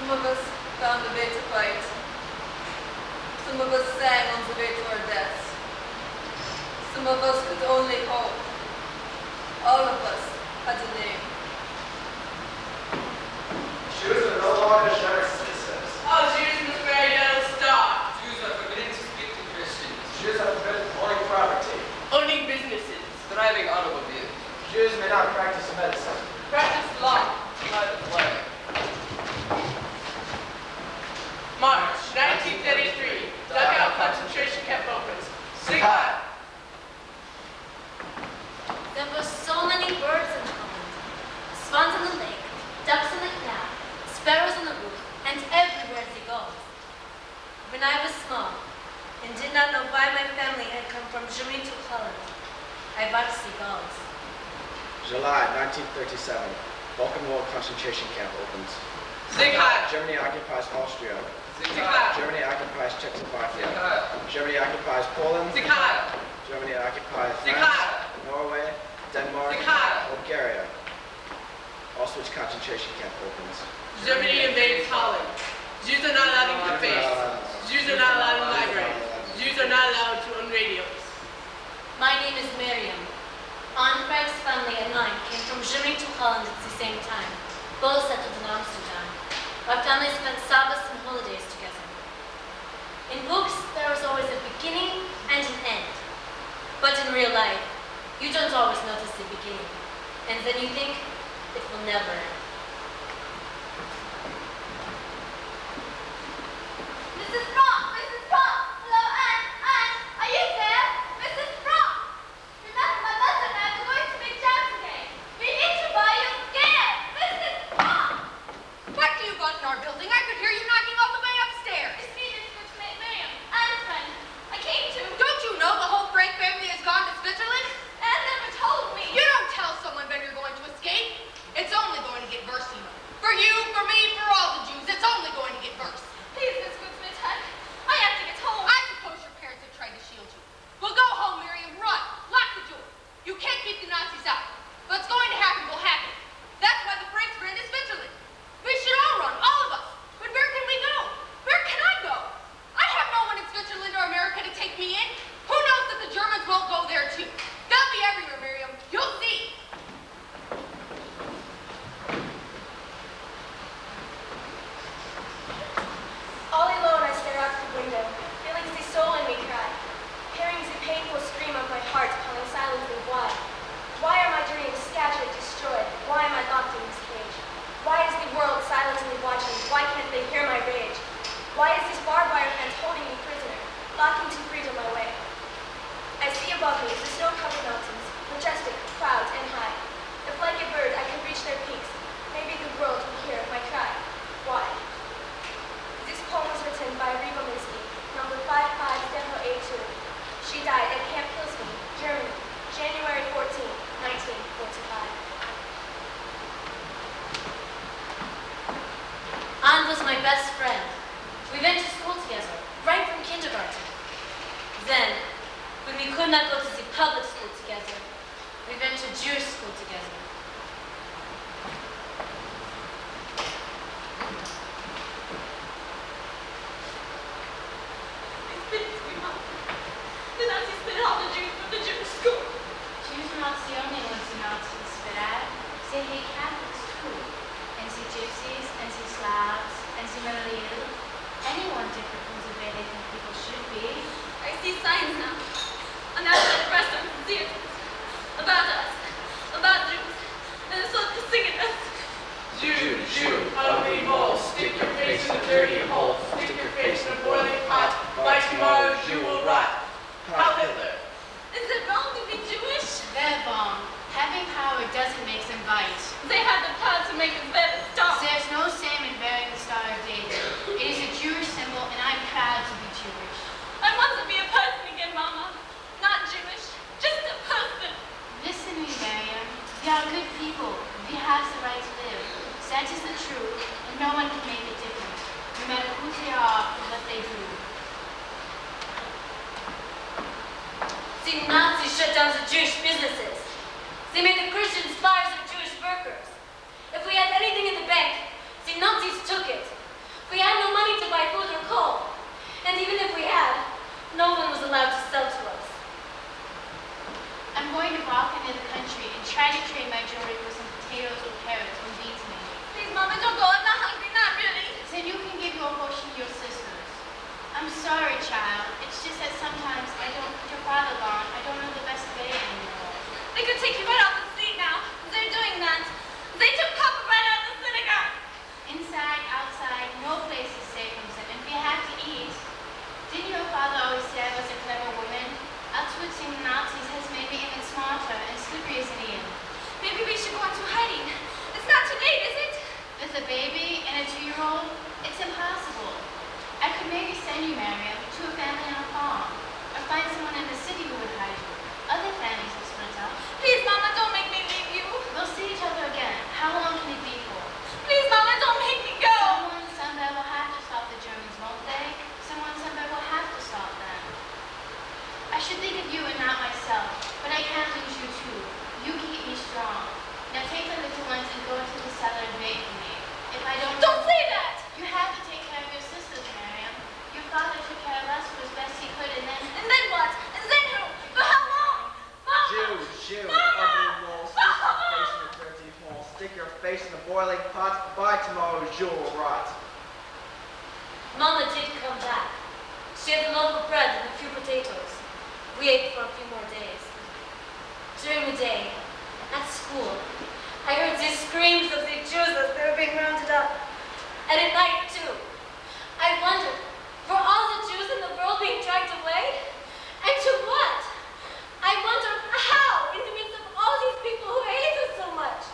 Some of us found a way to fight. Some of us sang on the way to our deaths. Some of us could only hope. All of us had a name. Jews are no longer sharing citizens. All Jews must wear a yellow star. Jews are forbidden to speak to Christians. Jews are forbidden owning property. Owning businesses. Driving automobiles. Jews may not practice medicine. Practice law. By the flag. March 1933. Dachau concentration camp opens. Sieg Heil! There were so many birds in Holland. Swans in the lake, ducks in the canal, sparrows on the roof, and everywhere seagulls. When I was small and did not know why my family had come from Germany to Holland, I watched seagulls. July 1937. Balkan Wall concentration camp opens. Sieg Heil! Germany occupies Austria. Sieg Sieg Heil! Heil! Germany occupies Czechoslovakia. Sieg Heil! Germany occupies Poland. Sieg Heil! Germany occupies Sieg France, Heil! Norway, Denmark, Sieg Heil! Bulgaria. Auschwitz concentration camp opens. Germany invades Holland. Jews are not allowed into cafes. Jews are not allowed in libraries. Jews are not allowed to own radios. My name is Miriam. Anne Frank's family and mine came from Germany to Holland at the same time. Both settled in Amsterdam. Our families spent Sabbaths and holidays together. In books, there is always a beginning and an end. But in real life, you don't always notice the beginning. And then you think, it will never end. Mrs. Brock! Mrs. Brock! Hello, Anne! Anne! Are you there? Mrs. Brock! Remember, my mother and I are going to make jam today. We need to buy you scared! Mrs. Brock! What do you got in our building? I could hear you knocking all the way upstairs. It's me, Miss Miriam. Anne's friend. I came to... Don't you know the whole Frank family has gone to Switzerland? Anne never told me. You don't tell someone when you're going to escape. It's only going to get worse, you know. For you, for me, for all the Jews, it's only going to get worse. Please, Miss Goodsmith, I have to get home. I suppose your parents have tried to shield you. Well, go home, Miriam. Run. Lock the door. You can't keep the Nazis out. What's going to happen will happen. That's why the Franks ran to Switzerland. We should all run, all of us. But where can we go? Where can I go? I have no one in Switzerland or America to take me in. Who knows that the Germans won't go there too? They'll be everywhere, Miriam. You'll see. All alone, I stare out the window, feeling the soul in me cry, hearing the painful scream of my heart calling silently why. Why are my dreams scattered, destroyed? Why am I locked in this cage? Why is the world silently watching? Why can't they hear my rage? Why is this barbed wire fence holding me prisoner, blocking to freedom my way? I see above me the snow-covered mountains, majestic, proud, and high. If like a bird I could reach their peaks, maybe the world would hear my cry. Why? This poem was written by Reba Minsky, number 55-A2. She died at Camp Hillsman, Germany, January 14, 1945. Anne was my best friend. We went to school together, right from kindergarten. Then, when we could not go to the public school together, we went to Jewish school together. It's been 3 months. The Nazis split all the Jews from the Jewish school. Jews are not the only ones the Nazis spit at. They hate Catholics too. And the Gypsies, and the Slavs, and the mentally ill. Anyone different from the way they think people should be. I see signs now. On outside restaurants and theaters. About us. About Jews. And it's all singing us. Jew, Jew, hungry mole, stick your face in a dirty hole, stick your face in a boiling pot, by tomorrow you will rot. Heil Hitler! Is it wrong to be Jewish? They're wrong. Having power doesn't make them right. They had the power to make us bear the star. There's no shame in bearing the Star of David. It is a Jewish symbol, and I'm proud to be Jewish. I want to be a person again, Mama. Not Jewish. Just a person. Listen to me, Miriam. We are good people. We have the right to live. That is the truth, and no one can make it different, no matter who they are or what they do. The Nazis shut down the Jewish businesses. They made the Christians buyers of Jewish workers. If we had anything in the bank, the Nazis took it. a baby and a 2-year-old, it's impossible. I could maybe send you, Miriam, to a family on a farm, or find someone in the city who would hide you. Other families have split up. Please, Mama, don't make me leave you. We'll see each other again. How long can it be for? Please, Mama, don't make me go. Someone somewhere will have to stop the Germans, won't they? Someone somewhere will have to stop them. I should think of you and not myself, but I can't lose you too. You keep me strong. Now take the little ones and go into the cellar and wait for me. If I don't... Don't say that! You have to take care of your sisters, Miriam. Your father took care of us for as best he could, and then... And then what? And then who? For how long? Mama! Jew, Mama! ugly mole, stick your face in the dirty hole. Stick your face in the boiling pot. By tomorrow, you will rot. Mama did come back. She had a loaf of bread and a few potatoes. We ate for a few more days. During the day, at school, I heard the screams of the Jews as they were being rounded up. And at night, too. I wondered, were all the Jews in the world being dragged away? And to what? I wondered how, in the midst of all these people who hate us so much.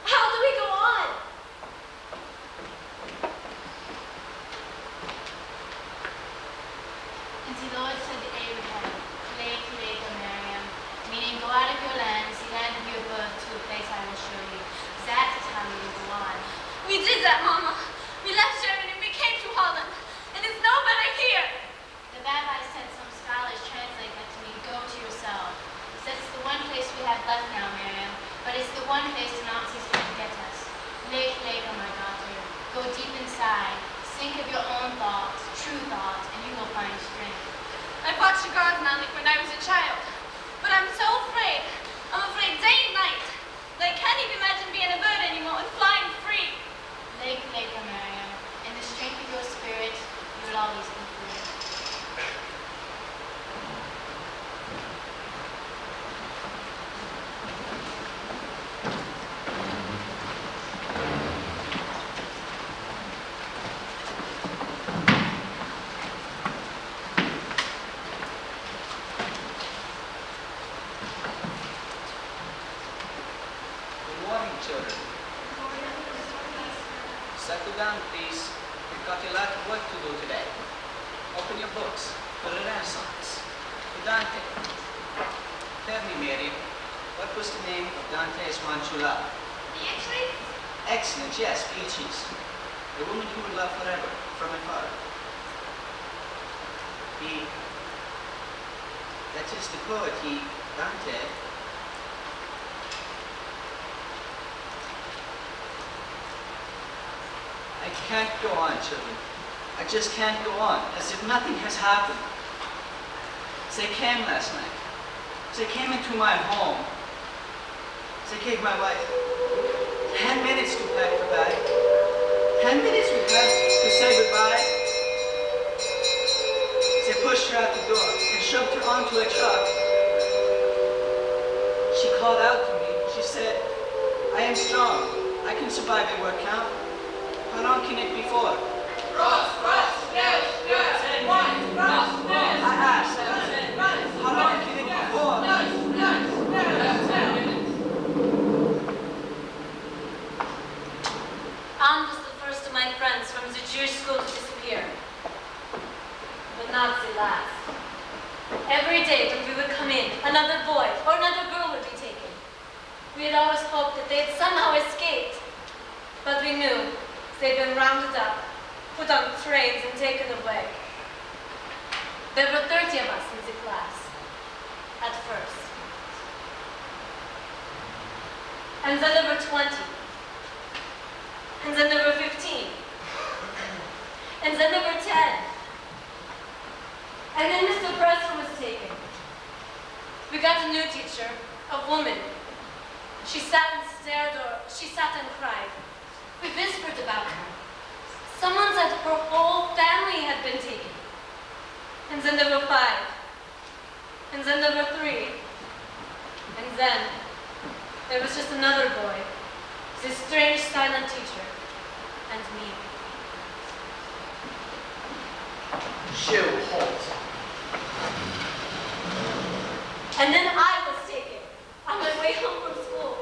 How do we go on? And the Lord said to Abraham, Lake, Miriam, meaning go out of your land, the land of your birth, to a place I will show you. That is how we will go on. We did that, Mama. We left Germany and we came to Holland. And it's no better here. The rabbi sent some scholars translate that to me. Go to yourself. He says it's the one place we have left now, Miriam, but it's the one place the Nazis want to get us. Lake, oh my daughter. Go deep inside. Think of your own thoughts, true thoughts, and you will find strength. I watched the garden like when I was a child. But I'm so afraid. I'm afraid day and night. That I can't even imagine being a bird anymore and flying free. Lake, Miriam. In the strength of your spirit, you will always be free. Good morning, children. Settle down, please. We've got a lot of work to do today. Open your books for the Renaissance. To Dante. Tell me, Mary, what was the name of Dante's one true love? Beatrice? Excellent, yes, Beatrice. The woman who would love forever, from my father. That is the poet, Dante. I can't go on, children. I just can't go on, as if nothing has happened. They came last night. They came into my home. They gave my wife 10 minutes to pack the bag. 10 minutes we had to say goodbye. They pushed her out the door and shoved her onto a truck. She called out to me. She said, I am strong. I can survive a work camp. How long can it be for? I asked, how long can it be for? Anne was the first of my friends from the Jewish school to disappear. But Nazi last. Every day when we would come in, another boy or another girl would be taken. We had always hoped that they had somehow escaped. But we knew they'd been rounded up, put on trains, and taken away. There were 30 of us in the class, at first. And then there were 20. And then there were 15. And then there were 10. And then Mr. Presser was taken. We got a new teacher, a woman. She sat and stared, or she sat and cried. We whispered about her. Someone said her whole family had been taken. And then there were 5. And then there were 3. And then there was just another boy, this strange silent teacher, and me. Shoe, halt. And then I was taken on my way home from school.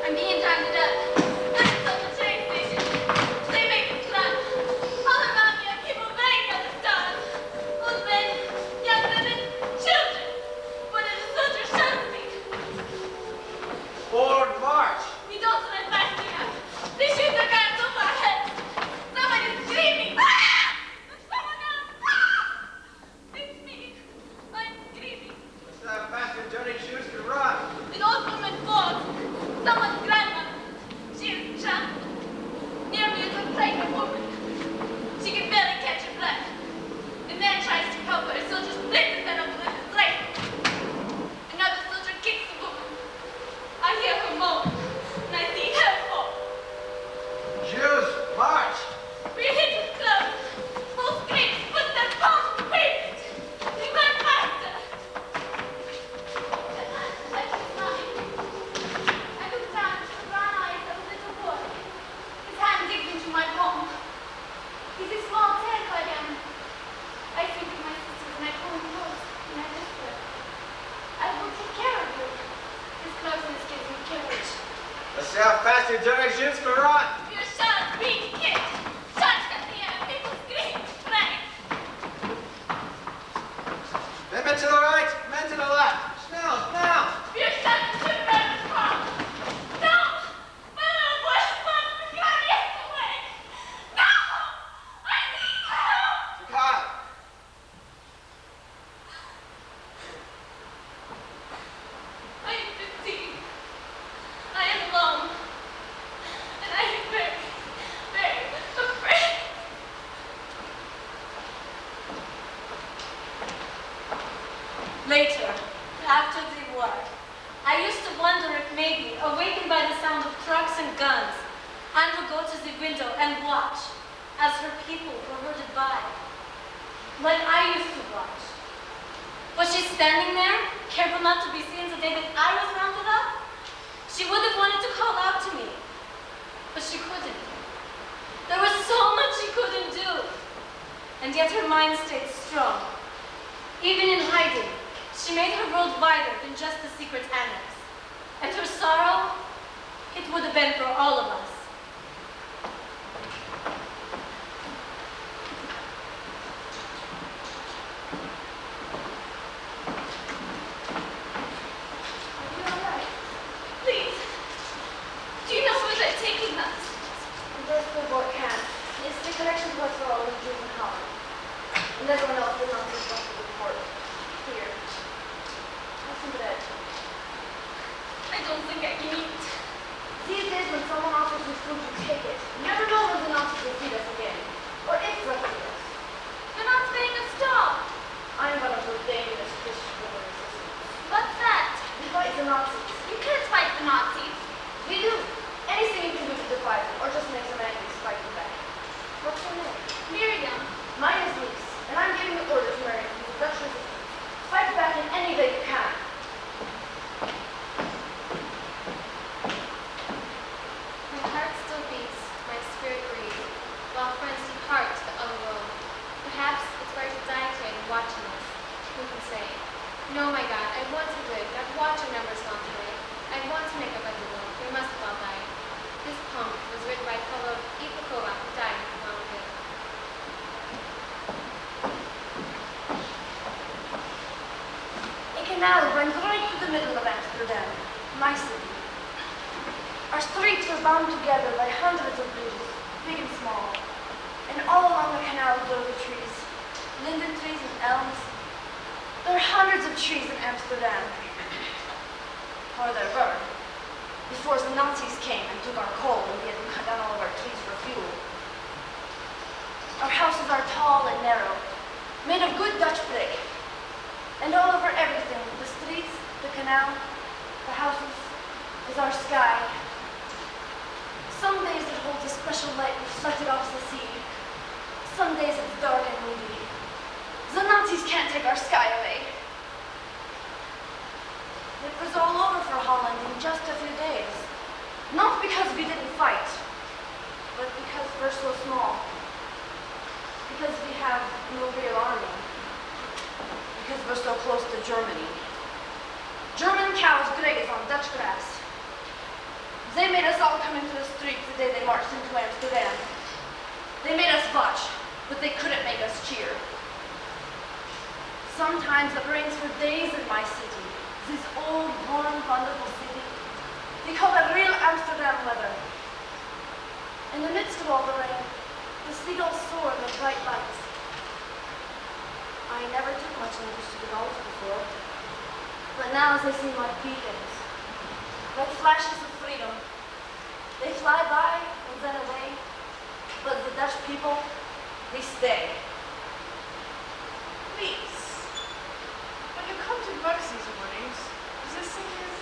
I'm being done to death. fast your dirty shoes can run. Wir schauen wie geht. Schaut hier, people scream, right. Men to the right, men to the left. Snel, snel. Wir schauen to the front. No! My little boy is supposed to be away. No! I need help! Kyle. I am 15. I am alone. And I am very, very afraid. Later, after the war, I used to wonder if maybe, awakened by the sound of trucks and guns, Anne would go to the window and watch as her people were herded by, like I used to watch. Was she standing there, careful not to be seen the day that I was rounded up? She would have wanted to call out to me, but she couldn't. There was so much she couldn't do, and yet her mind stayed strong. Even in hiding, she made her world wider than just the secret annex. And her sorrow, it would have been for all of us. Are you alright? Please. Do you know who is taking us? This is what can. It's the connection to us all with Jews and Holland. And everyone else is not supposed to report. Here. Listen to that. I don't think I can eat. These days when someone offers you food, you take it. You never know when the Nazis will feed us again. Or if they'll feed us. They're not paying us stop. I'm gonna put dangerous Christian women resistance. What's that? We fight the Nazis. You can't fight the Nazis. We do. Anything you can do to defy them, or just make them angry, fight them back. What's your name? Miriam. Mine is Lise, and I'm giving the orders, Mary, to the Dutch resistance. Fight back in any way you can. My heart still beats, my spirit breathes, while friends depart to the other world. Perhaps it's better to die today than watching us. Who can say? No, my God, I want to live. I'd watch our numbers gone today. I want to make up the world. We must have all died. This poem was written by fellow Ipakova, who died long ago. A canal runs right through the middle of Amsterdam, my city. Our streets are bound together by hundreds of bridges, big and small. And all along the canal grow the trees, linden trees and elms. There are hundreds of trees in Amsterdam. Or there were, before the Nazis came and took our coal and we had to cut down all of our trees for fuel. Our houses are tall and narrow, made of good Dutch brick. And all over everything, the streets, the canal, the houses, is our sky. Some days it holds a special light reflected off the sea. Some days it's dark and moody. The Nazis can't take our sky away. It was all over for Holland in just a few days. Not because we didn't fight, but because we're so small. Because we have no real army. Because we're so close to Germany. German cows graze on Dutch grass. They made us all come into the streets the day they marched into Amsterdam. They made us watch, but they couldn't make us cheer. Sometimes it rains for days in my city. This old, warm, wonderful city. They call it real Amsterdam weather. In the midst of all the rain, the seagulls soar in the bright lights. I never took much notice to the gulls before, but now they seem like beacons, like flashes of freedom. They fly by and then away, but the Dutch people, they stay. Please, when you come to work these mornings, the thing is,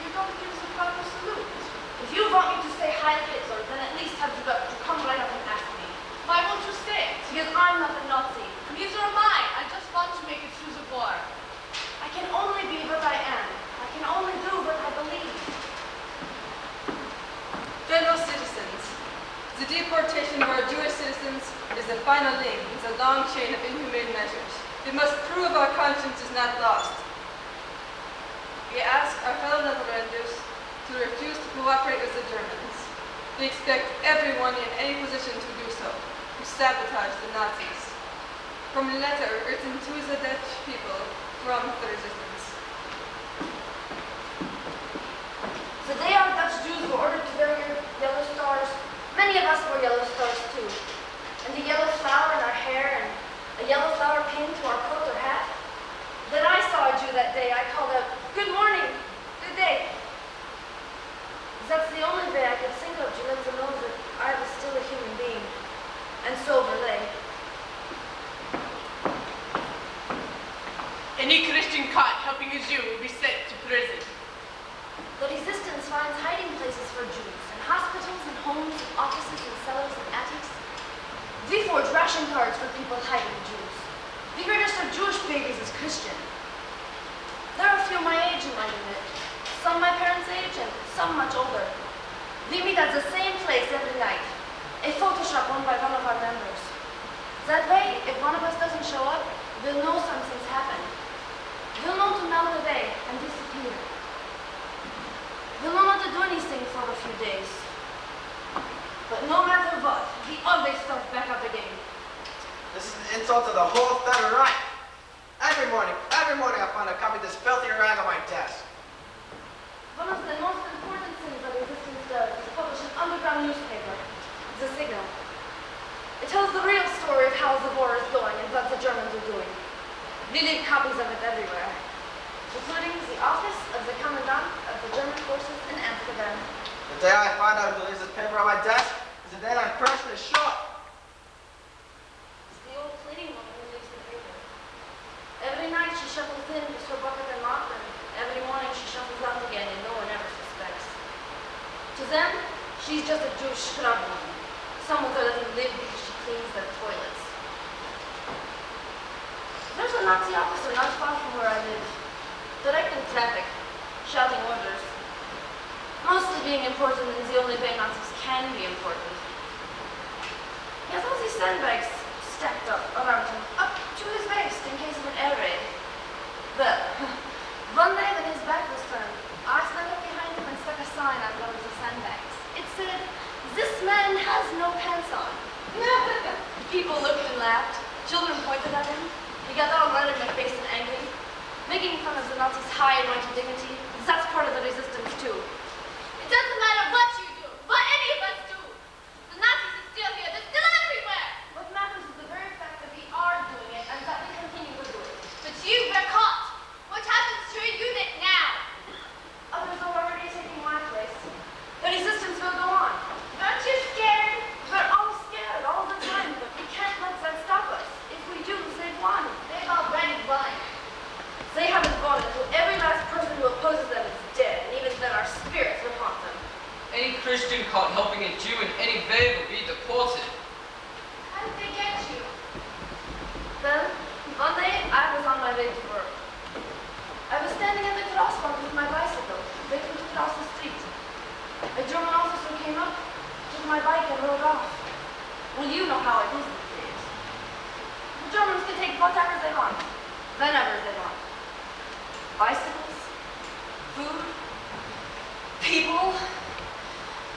you don't give the proper salute. If you want me to say Heil Hitler, then at least have the guts to come right up and ask me. Why won't you stay? Because I'm not a Nazi. Neither am I. I just want to make it through the war. I can only be what I am. I can only do what I believe. Fellow citizens, the deportation of our Jewish citizens is the final link in the long chain of inhumane measures. We must prove our conscience is not lost. We ask our fellow Netherlanders to refuse to cooperate with the Germans. They expect everyone in any position to do so, to sabotage the Nazis. From a letter written to the Dutch people from the resistance. The day our Dutch Jews were ordered to wear yellow stars, many of us wore yellow stars too. And the yellow flower in our hair and a yellow flower pinned to our coat or hat. Then I saw a Jew that day. I called out, "Good morning, good day." That's the only way I could think of to let them know that I was still a human being. And so were they. Any Christian caught helping a Jew will be sent to prison. The resistance finds hiding places for Jews in hospitals and homes and offices and cellars and attics. We forge ration cards for people hiding Jews. We register Jewish babies as Christian. There are a few my age in my unit, some my parents' age and some much older. We meet at the same place every night, a Photoshop owned by one of our members. That way, if one of us doesn't show up, we'll know something's happened. We'll know to melt away and disappear. We'll know not to do anything for a few days. But no matter what, we always start back up again. This is an insult to the whole Third Reich. Every morning I find a copy of this filthy rag on my desk. One of the most important things that resistance does is publish an underground newspaper, The Signal. It tells the real story of how the war is going and what the Germans are doing. We leave copies of it everywhere, including the office of the commandant of the German forces in Amsterdam. The day I find out who leaves this paper on my desk is the day that person is shot. It's the old cleaning woman who leaves the paper. Every night she shuffles in with her bucket and mop, and every morning she shuffles out again and no one ever suspects. To them, she's just a Jewish scrub woman, someone that doesn't live because she cleans their toilets. There's a Nazi officer not far from where I live, directing traffic, shouting orders. Mostly being important is the only way Nazis can be important. He has all these sandbags stacked up around him, up to his waist in case of an air raid. But one day when his back was turned, I snuck up behind him and stuck a sign on one of the sandbags. It said, "This man has no pants on." People looked and laughed. Children pointed at him. He got all red in the face and angry. Making fun of the Nazis' high and mighty dignity, that's part of the resistance too. It doesn't matter what you do, what any of us do. The Nazis are still here. They're still everywhere. What matters is the very fact that we are doing it and that we continue to do it. But you were caught. What happens to your unit now? Others are already taking my place. The resistance will go on. Aren't you scared? We're all scared all the time, but we can't let that stop us. If we do, they've won. They've already won. They haven't won until every last person who opposes them is dead, and even then our spirits will haunt them. Any Christian caught helping a Jew in any way will be deported. How did they get you? Then, one day, I was on my way to work. I was standing at the crosswalk with my bicycle, waiting to cross the street. A German officer came up, took my bike and rode off. Well, you know how it is these days. The Germans can take whatever they want, whenever they want. Bicycles, food, people.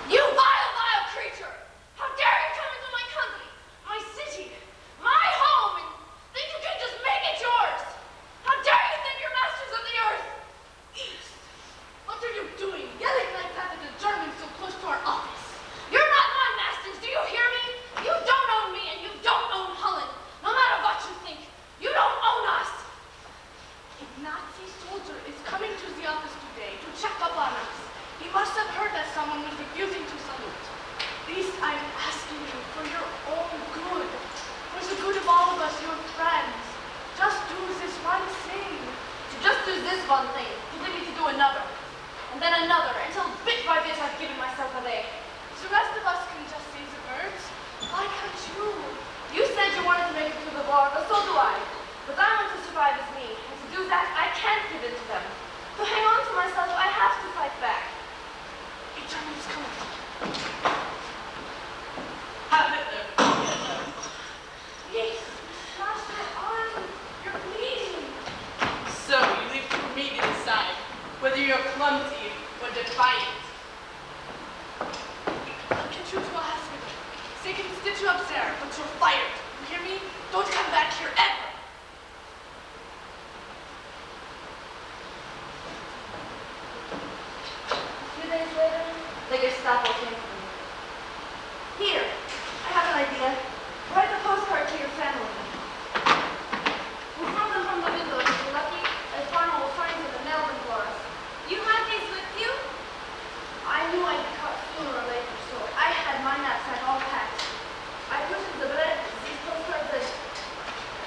You vile, vile creature! How dare you come into my country, my city, my home, and think you can just make it yours? How dare you think you're masters of the earth? East! What are you doing, yelling like that at the Germans so close to our office? You're not my masters, do you hear me? You don't own me, and you don't own Holland. No matter what you think, you don't own us. A Nazi soldier is coming to the office today to check up on us. He must have heard that I'll get you to a hospital. They can stitch you up there, but you're fired. You hear me? Don't come back here ever. A few days later, the Gestapo came for me. Here, I have an idea. Write a postcard to your family. We'll throw them from the window if you're lucky, and Farmer will find them and mail them for us. You had these with you? I knew I'd be caught sooner or later, so I had my knapsack all packed. I put in the bread, these postcards in.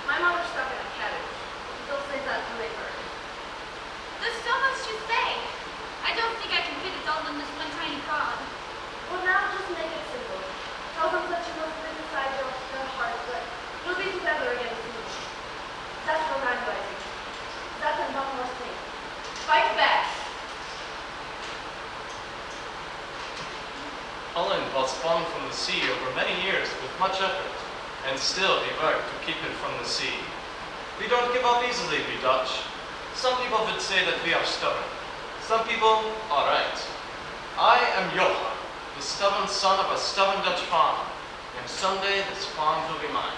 My mother stuck in a cabbage. They'll save that for later. There's so much to say. I don't think I can fit it all in this one tiny card. Well, now just make it simple. Tell them that you must live inside their heart, but we'll be together again soon. That's what I'm writing. That and one more thing. Fight back! Holland was spawned from the sea over many years with much effort, and still we work to keep it from the sea. We don't give up easily, we Dutch. Some people would say that we are stubborn. Some people are right. I am Johan, the stubborn son of a stubborn Dutch farmer, and someday this farm will be mine.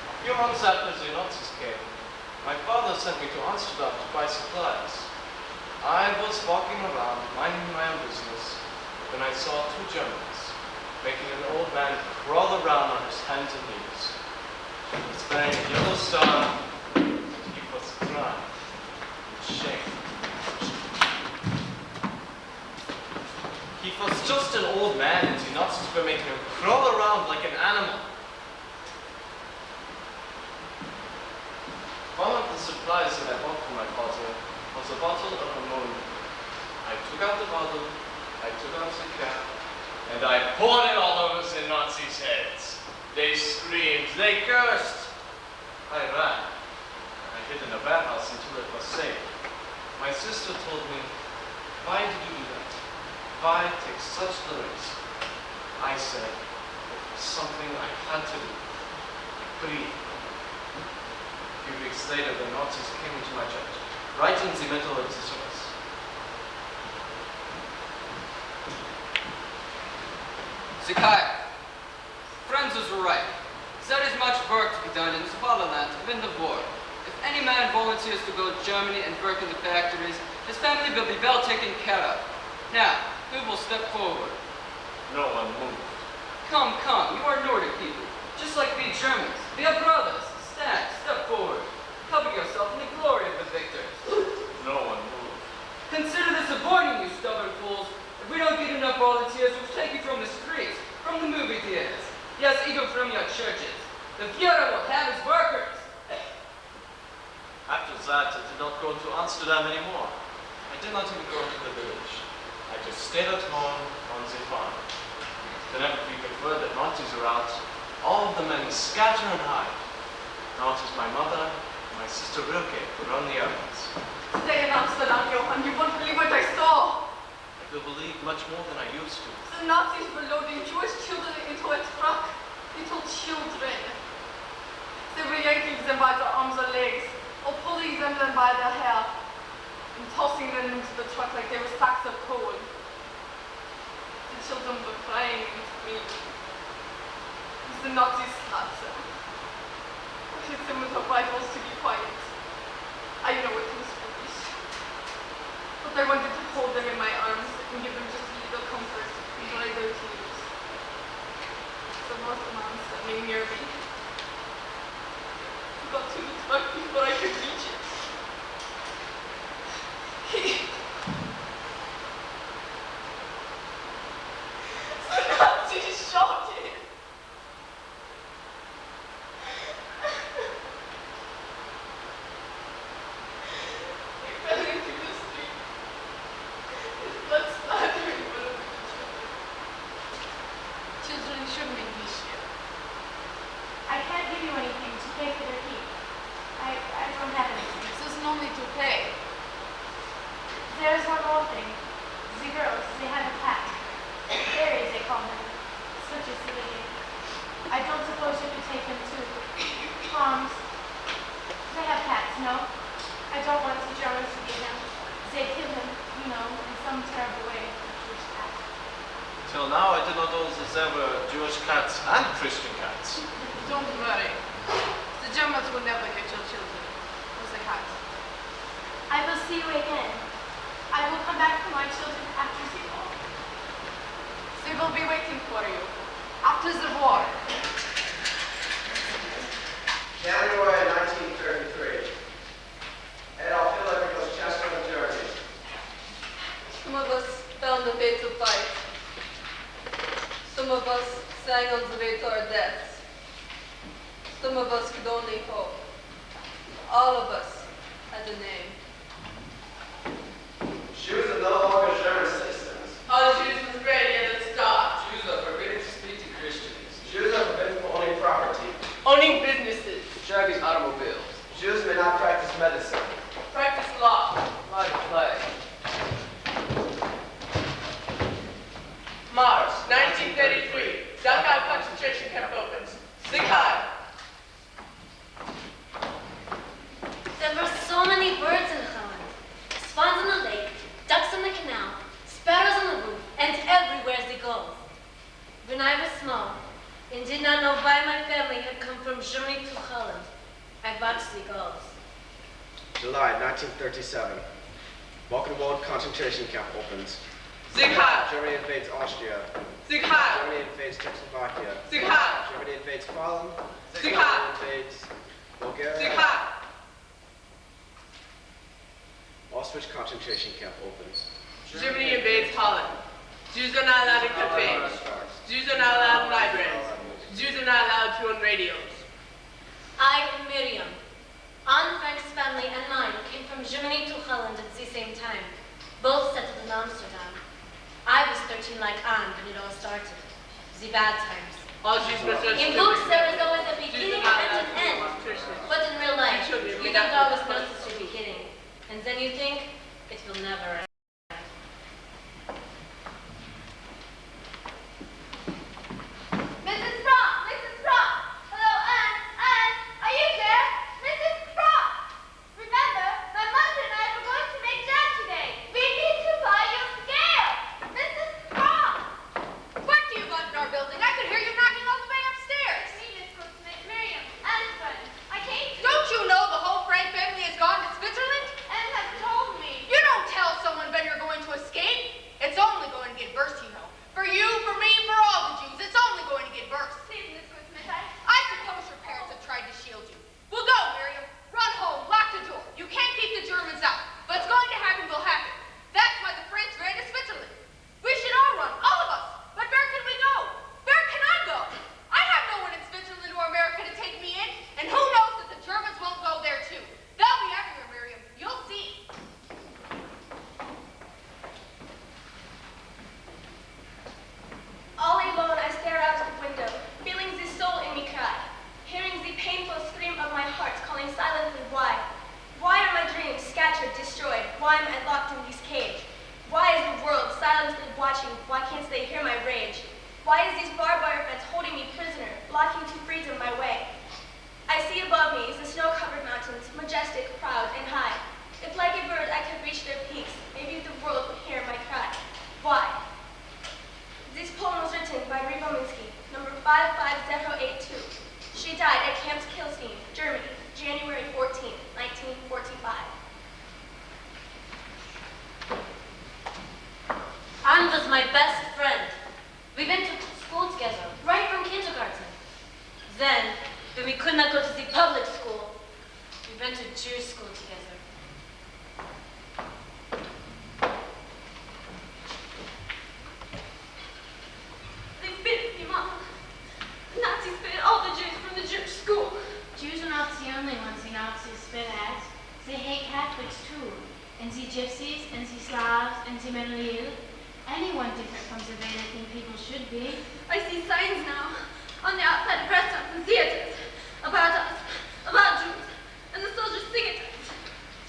A few months after the Nazis came, my father sent me to Amsterdam to buy supplies. I was walking around, minding my own business, when I saw two Germans making an old man crawl around on his hands and knees. He was wearing a yellow star, and he was crying with shame. He was just an old man, and the Nazis were making him crawl around like an animal. One of the supplies that I bought for my father was a bottle of ammonia. I took out the bottle, I took out the cap, and I poured it all over the Nazis' heads. They screamed, they cursed. I ran. I hid in a warehouse until it was safe. My sister told me, why did you do that? Why take such the risk? I said, it was something I had to do. Breathe. A few weeks later, the Nazis came into my church, right in the middle of the service. Zekai, Franz was right. There is much work to be done in the fatherland to win the war. If any man volunteers to go to Germany and work in the factories, his family will be well taken care of. Now, who will step forward? No one moved. Come, come, you are Nordic people, just like we Germans. We are brothers. Stand, step forward. Cover yourself in the glory of the victors. No one moved. Consider this a warning, you stubborn fools. If we don't get enough volunteers, we'll take you from the streets, from the movie theaters. Yes, even from your churches. The Führer will have his workers. After that, I did not go to Amsterdam anymore. I did not even go to the village. I just stayed at home on the farm. Whenever we could heard that Nazis are out, all of the men scatter and hide. Now it is my mother and my sister Rilke who run the errands. Stay in Amsterdam, Johan. You won't believe what I saw. I will believe much more than I used to. The Nazis were loading Jewish children into a truck. Little children. They were yanking them by their arms or legs, or pulling them by their hair, and tossing them into the truck like they were sacks of coal. The children were crying and screaming. The Nazis slapped them. Hit them with their rifles to be quiet. I know it was foolish. But I wanted to hold them in my arms and give them just a little comfort and dry their tears. The last man standing near me. He got to the truck before I could reach it. The Nazis shot him. He fell into the street. His blood splattering all over the children. Children shouldn't be this year. I can't give you anything to pay for their keep. I don't have anything. There's no need to pay. There's one more thing. The girls, they have a pack. Berries, they call them. Such as the I don't suppose you could take them to Tom's. They have packs, no? I don't want the Germans to get him. They kill him, you know, in some terrible way. Till now, I did not know that there were Jewish cats and Christian cats. Don't worry. The Germans will never get your children. Was they had. I will see you again. I will come back for my children after the war. They will be waiting for you. After the war. January 1933. Adolf Hitler goes Chester in Germany. Some of us found the fatal fight. Some of us sang on the way to our deaths. Some of us could only hope. All of us had a name. Jews are no longer German citizens. All Jews must ready at the start. Jews are forbidden to speak to Christians. Jews are forbidden from owning property. Owning businesses. Driving automobiles. Jews may not practice medicine. Practice law. Allowed to play. March 1933. Dachau concentration camp opens. Sikhai. There were so many birds in Holland. Swans in the lake, ducks in the canal, sparrows on the roof, and everywhere they go. When I was small and did not know why my family had come from Germany to Holland, I watched the gulls. July 1937. Buchenwald concentration camp opens. Sikhai. Germany invades Austria. Sikhai. Germany invades Czechoslovakia. Sikhai. Germany invades Poland. Sikhai. Germany invades Bulgaria. Sikhai. Auschwitz concentration camp opens. Germany invades Holland. Jews are not allowed in cafes. Jews are not allowed in libraries. Jews are not allowed to own radios. I am Miriam. Anne Frank's family and mine came from Germany to Holland at the same time. Both settled in Amsterdam. I was 13 like Anne when it all started. The bad times. All Jews must In books there is always a beginning and an end. But in real life, you don't always notice your beginning. And then you think, it will never end. Mrs. Brock! Mrs. Brock! Hello, Anne! Anne! Are you there? Mrs. Brock! Remember, my mother and I were going to make jam today. We need to buy your scale! Mrs. Brock! What do you want in our building? I could hear you knocking all the way upstairs. It's me, Miss Brooksmith. Miriam. Anne's friend. I came to... Don't you know the whole Frank family has gone to Switzerland? Anne has told me. You don't tell someone when you're going to escape. It's only going to get worse, you know. For you, for me, for all the Jews, it's only going to get worse. Please, Miss Brooksmith, I suppose your parents have tried to shield you. Well, go, Miriam. Run home, lock the door. You can't keep the Germans out. What's going to happen will happen. That's why the French ran to Switzerland. We should all run, all of us. But where can we go? Where can I go? I have no one in Switzerland or America to take me in, and who knows that the Germans won't go there too. They'll be everywhere, Miriam. You'll see. All alone, I stare out of the window, feeling the soul in me cry, hearing the painful scream of my heart calling silently, why? Why are my dreams scattered, destroyed? Why am I locked in this cage? Why is the world silently watching? Why can't they hear my rage? Why is this barbed wire fence holding me prisoner, blocking to freedom my way? I see above me is the snow-covered mountains, majestic, proud, and high. If like a bird I could reach their peaks, maybe the world would hear my cry. Why? This poem was written by Reba Minsky, number 55082. She died at Camp Kilstein, Germany, January 14, 1945. Anne was my best friend. We went to school together, right from kindergarten. Then, when we could not go to the public school, we went to Jewish school together. They spit me, Mom. The Nazis spit all the Jews from the Jewish school. Jews are not the only ones the Nazis spit at. They hate Catholics too, and the Gypsies, and the Slavs, and the mentally ill. Anyone different from the way they think people should be. I see signs now on the outside of restaurants and theaters about us, about Jews, and the soldiers sing it.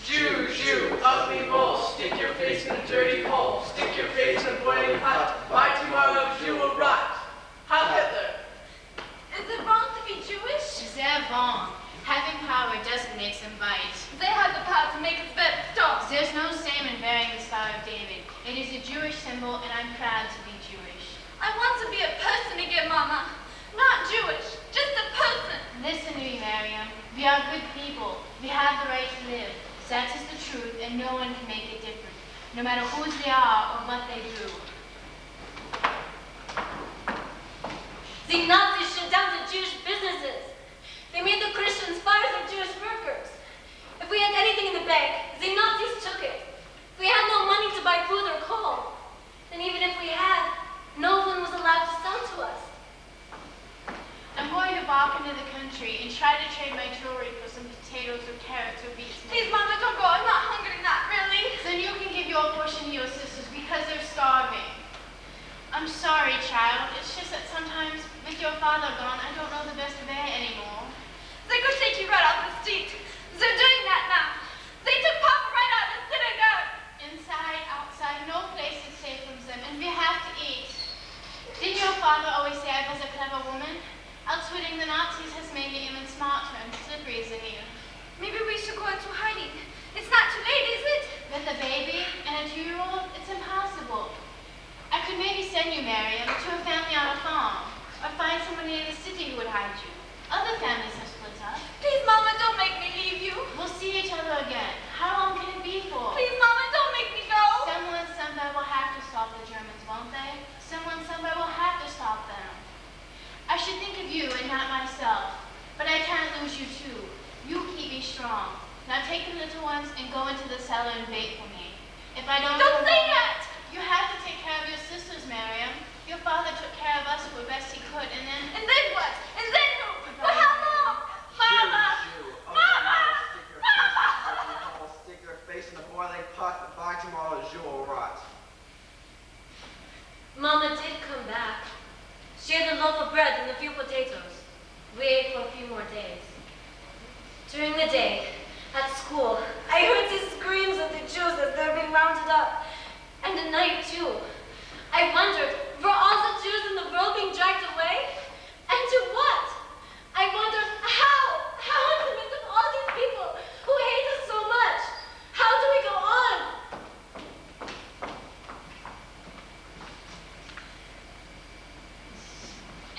Jew, Jew, ugly mole, stick your face in a dirty hole, stick your face in a boiling pot, my tomorrow Jew will rot. Heil Hitler. Is it wrong to be Jewish? They're wrong. Having power doesn't make them bite. They have the power to make us better. Stop. There's no shame in bearing the Star of David. It is a Jewish symbol, and I'm proud to be Jewish. I want to be a person again, Mama. Not Jewish, just a person. Listen to me, Miriam. We are good people. We have the right to live. That is the truth, and no one can make it different, no matter whose they are or what they do. The Nazis shut down the Jewish businesses. They made the Christians fire their Jewish workers. If we had anything in the bank, the Nazis took it. If we had no money to buy food or coal, and even if we had, no one was allowed to sell to us. I'm going to walk into the country and try to trade my jewelry for some potatoes or carrots or beets. Please, Mama, don't go. I'm not hungry, not really. Then you can give your portion to your sisters because they're starving. I'm sorry, child. It's just that sometimes, with your father gone, I don't know the best way anymore. They could take you right off the street. They're doing that now. They took Papa right out of the synagogue. Inside, outside, no place is safe from them, and we have to eat. Didn't your father always say I was a clever woman? Outwitting the Nazis has made me even smarter and slippery than you. Maybe we should go into hiding. It's not too late, is it? With a baby and a 2-year-old, it's impossible. I could maybe send you, Miriam, to a family on a farm, or find someone near the city who would hide you. Other families have split up. Please, Mama, don't make me leave you. We'll see each other again. How long can it be for? Please, Mama, don't make me go. Someone somewhere will have to stop the Germans, won't they? Someone somewhere will have to stop them. I should think of you and not myself. But I can't lose you too. You keep me strong. Now take the little ones and go into the cellar and wait for me. If I don't say that! You have to take care of your sisters, Miriam. Your father took care of us for the best he could, and then... And then what? And then who? For how long? Mama! Mama! Mama! Stick your face in the boiling pot, but by tomorrow you will rot. Mama did come back. She had a loaf of bread and a few potatoes. We ate for a few more days. During the day, at school, I heard the screams of the Jews as they're being rounded up. And at night, too. I wondered, were all the Jews in the world being dragged away? And to what? I wondered, how in the midst of all these people who hate us so much, how do we go on?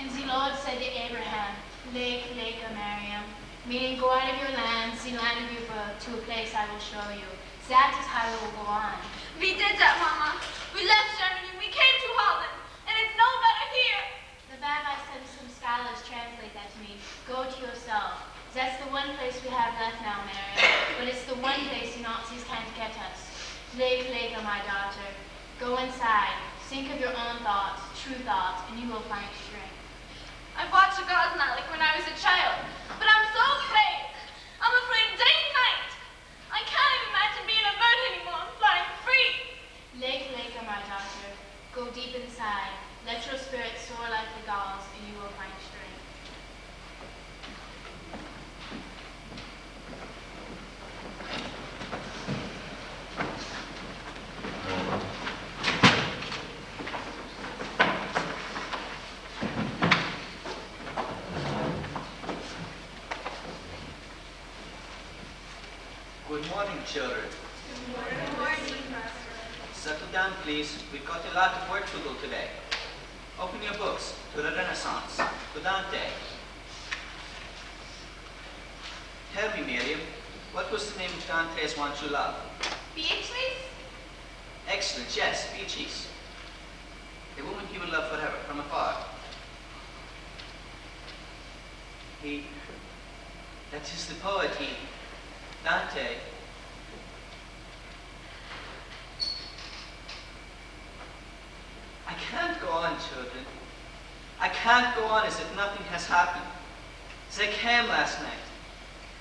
And the Lord said to Abraham, Lake, Miriam, meaning go out of your land, the land of your birth, to a place I will show you. That is how it will go on. We did that, Mama. We left Germany. We came to Holland. And it's no better here. The rabbi said some scholars translate that to mean, go to yourself. That's the one place we have left now, Miriam. But it's the one place the Nazis can't get us. Lake, my daughter. Go inside. Think of your own thoughts, true thoughts, and you will find strength. I've watched the gods now like when I was a child. But I'm so afraid. I'm afraid day and night. I can't even imagine being a bird anymore and flying free. Lake, my daughter. Go deep inside. Let your spirit soar like the gulls, and you will find strength. Good morning, children. Good morning, Master. Settle down, please. We've got a lot of work to do today. Open your books to the Renaissance, to Dante. Tell me, Miriam, what was the name of Dante's one true love? Beatrice? Excellent, yes, Beatrice. A woman he will love forever, from afar. That is the poet, Dante. I can't go on, children. I can't go on as if nothing has happened. They came last night.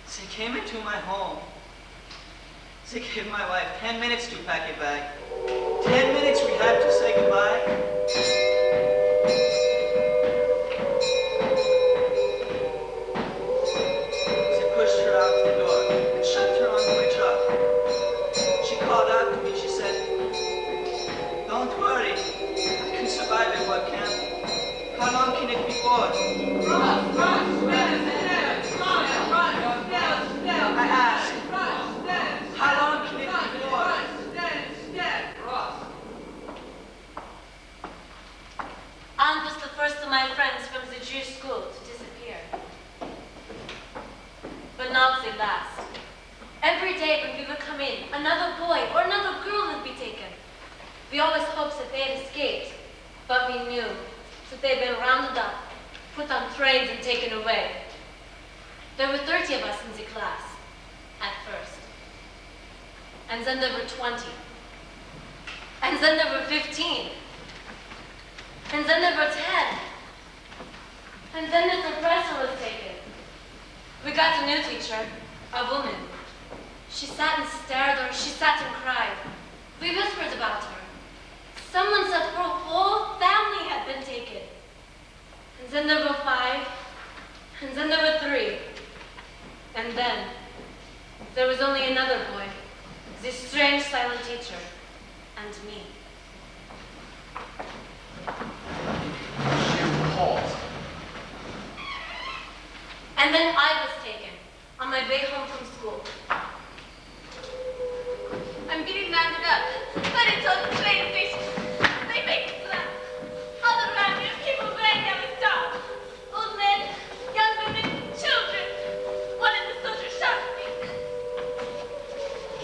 They came into my home. They gave my wife 10 minutes to pack a bag. 10 minutes we had to say goodbye. my friends from the Jewish school to disappear. But not they last. Every day when we would come in, another boy or another girl would be taken. We always hoped that they had escaped, but we knew that they'd been rounded up, put on trains and taken away. There were 30 of us in the class, at first. And then there were 20. And then there were 15. And then there were 10. And then the professor was taken. We got a new teacher, a woman. She sat and stared, or she sat and cried. We whispered about her. Someone said her whole family had been taken. And then there were 5. And then there were 3. And then there was only another boy, this strange silent teacher, and me. Sheer halt. And then I was taken on my way home from school. I'm getting rounded up, but it's on the train station. They make me laugh. All around me, people running down the stop. Old men, young women, children. One of the soldiers shot at me.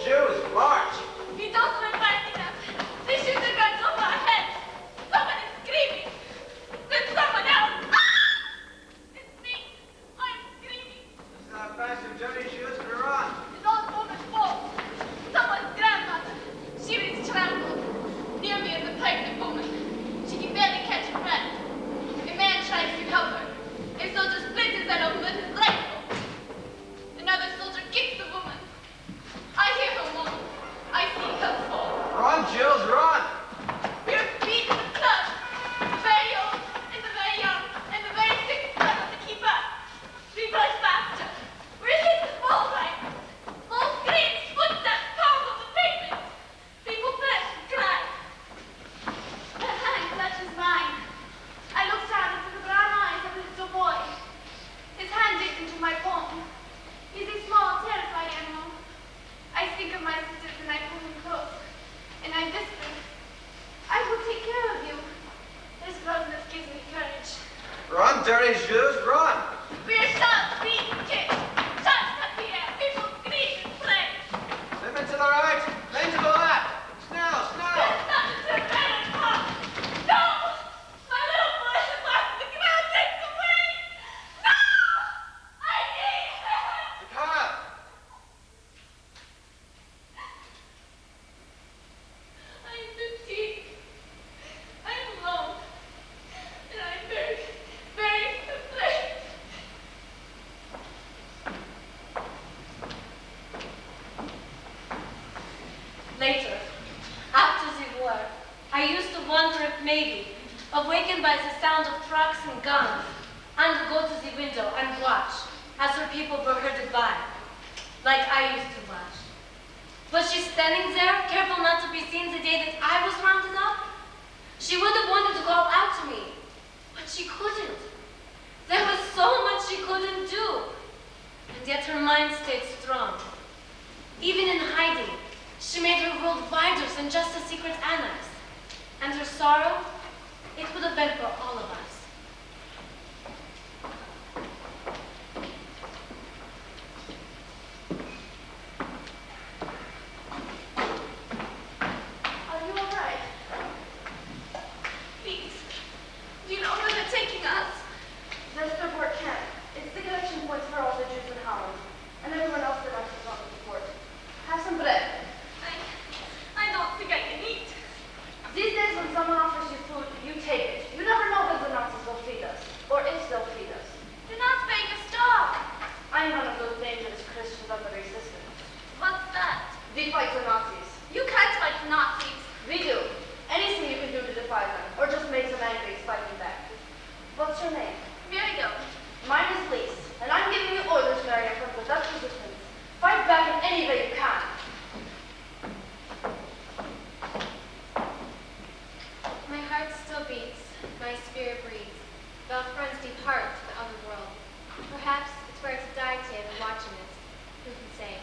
Jews, march! He don't remind me now. They shoot their guns over our heads. Someone is screaming. Then someone else. Ah! It's me. I'm screaming. This is how fast your Johnny Jews can run. It's all woman's fault. Someone's grandmother. She was trampled. Near me is a pregnant woman. She can barely catch her breath. A man tries to help her. A soldier splits his head open with his rifle. Another soldier kicks the woman. I hear her moan. I see her fall. Run, Jews, run! We're beaten with blood. The very old and the very young and the very sick struggle to keep up. We rush faster. We're hit with ball rifles. Ball screams, footsteps, pounds on the pavement. People perish and cry. Her hand clutches mine. I look down into the brown eyes of the little boy. His hand digs into my palm. He's a small, terrified animal. I think of my sisters and I pull him close. And I whisper, I will take care of you. His closeness gives me courage. Run, dirty Jews, run! We are shot, beaten, kicked. Shots cut the air. People scream and play. Women to the right, men to the left! Snell, snell! There's nothing to better than pop. No! My little boy is lost in the ground. Take him away. No! I need him. The car! I'm 15. I'm alone. And I'm very, very afraid. Later, after the war, I used to wonder if maybe, awakened by the sound of trucks and guns, I would go to the window and watch as her people were herded by, like I used to watch. Was she standing there, careful not to be seen the day that I was rounded up? She would have wanted to call out to me, but she couldn't. There was so much she couldn't do, and yet her mind stayed strong. Even in hiding, she made her world wider than just a secret annex. And her sorrow, it would have been for all of us. Are you all right? Please. Do you know where they're taking us? Westerbork camp. It's the collection point for all the Jews in Holland. And everyone else that acts on the support. Have some bread. I don't think I can eat. These days when someone offers you food, you take it. You never know whether the Nazis will feed us. Or if they'll feed us. They're not paying us dog. I'm one of those dangerous Christians of the resistance. What's that? We fight the Nazis. You can't fight the Nazis. We do. Anything you can do to defy them, or just make them angry is fighting back. What's your name? Miriam. Mine is Lise, and I'm giving you orders, Miriam, from the Dutch resistance. Fight back in any way you can. My heart still beats, my spirit breathes. While friends depart to the other world. Perhaps it's where to die today than watching it. Who can say?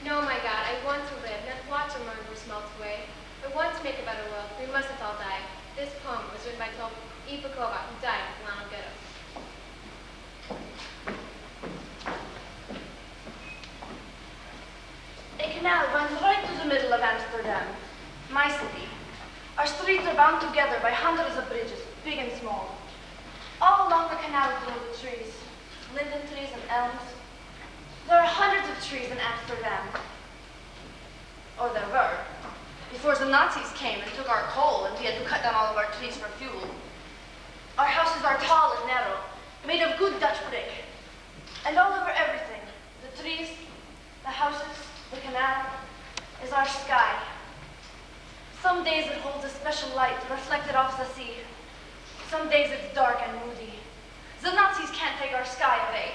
No, my God, I want to live, not watch our murderers melt away. I want to make a better world. We mustn't all die. This poem was written by Ipakova, who died long ago. by hundreds of bridges, big and small. All along the canal grow the trees, linden trees and elms. There are hundreds of trees in Amsterdam. Or there were, before the Nazis came and took our coal and we had to cut down all of our trees for fuel. Our houses are tall and narrow, made of good Dutch brick. And all over everything, the trees, the houses, the canal, is our sky. Some days it holds a special light reflected off the sea. Some days it's dark and moody. The Nazis can't take our sky away.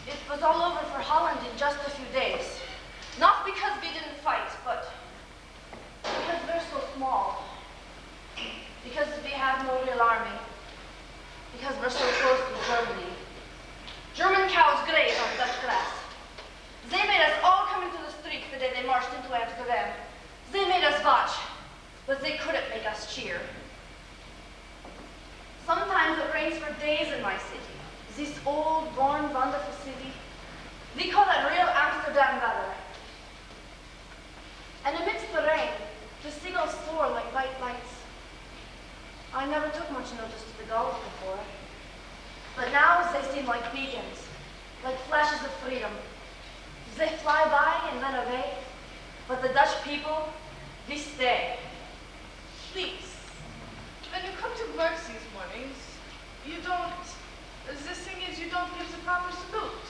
It was all over for Holland in just a few days. Not because we didn't fight, but because we're so small. Because we have no real army. Because we're so close to Germany. German cows graze on Dutch grass. They made us all come into the streets the day they marched into Amsterdam. They made us watch, but they couldn't make us cheer. Sometimes it rains for days in my city. This old, worn, wonderful city. We call it real Amsterdam weather. And amidst the rain, the seagulls soar like white lights. I never took much notice to the gulls before. But now they seem like beacons, like flashes of freedom. They fly by and then away, but the Dutch people, we stay. Please, when you come to work these mornings, the thing is you don't give the proper salute.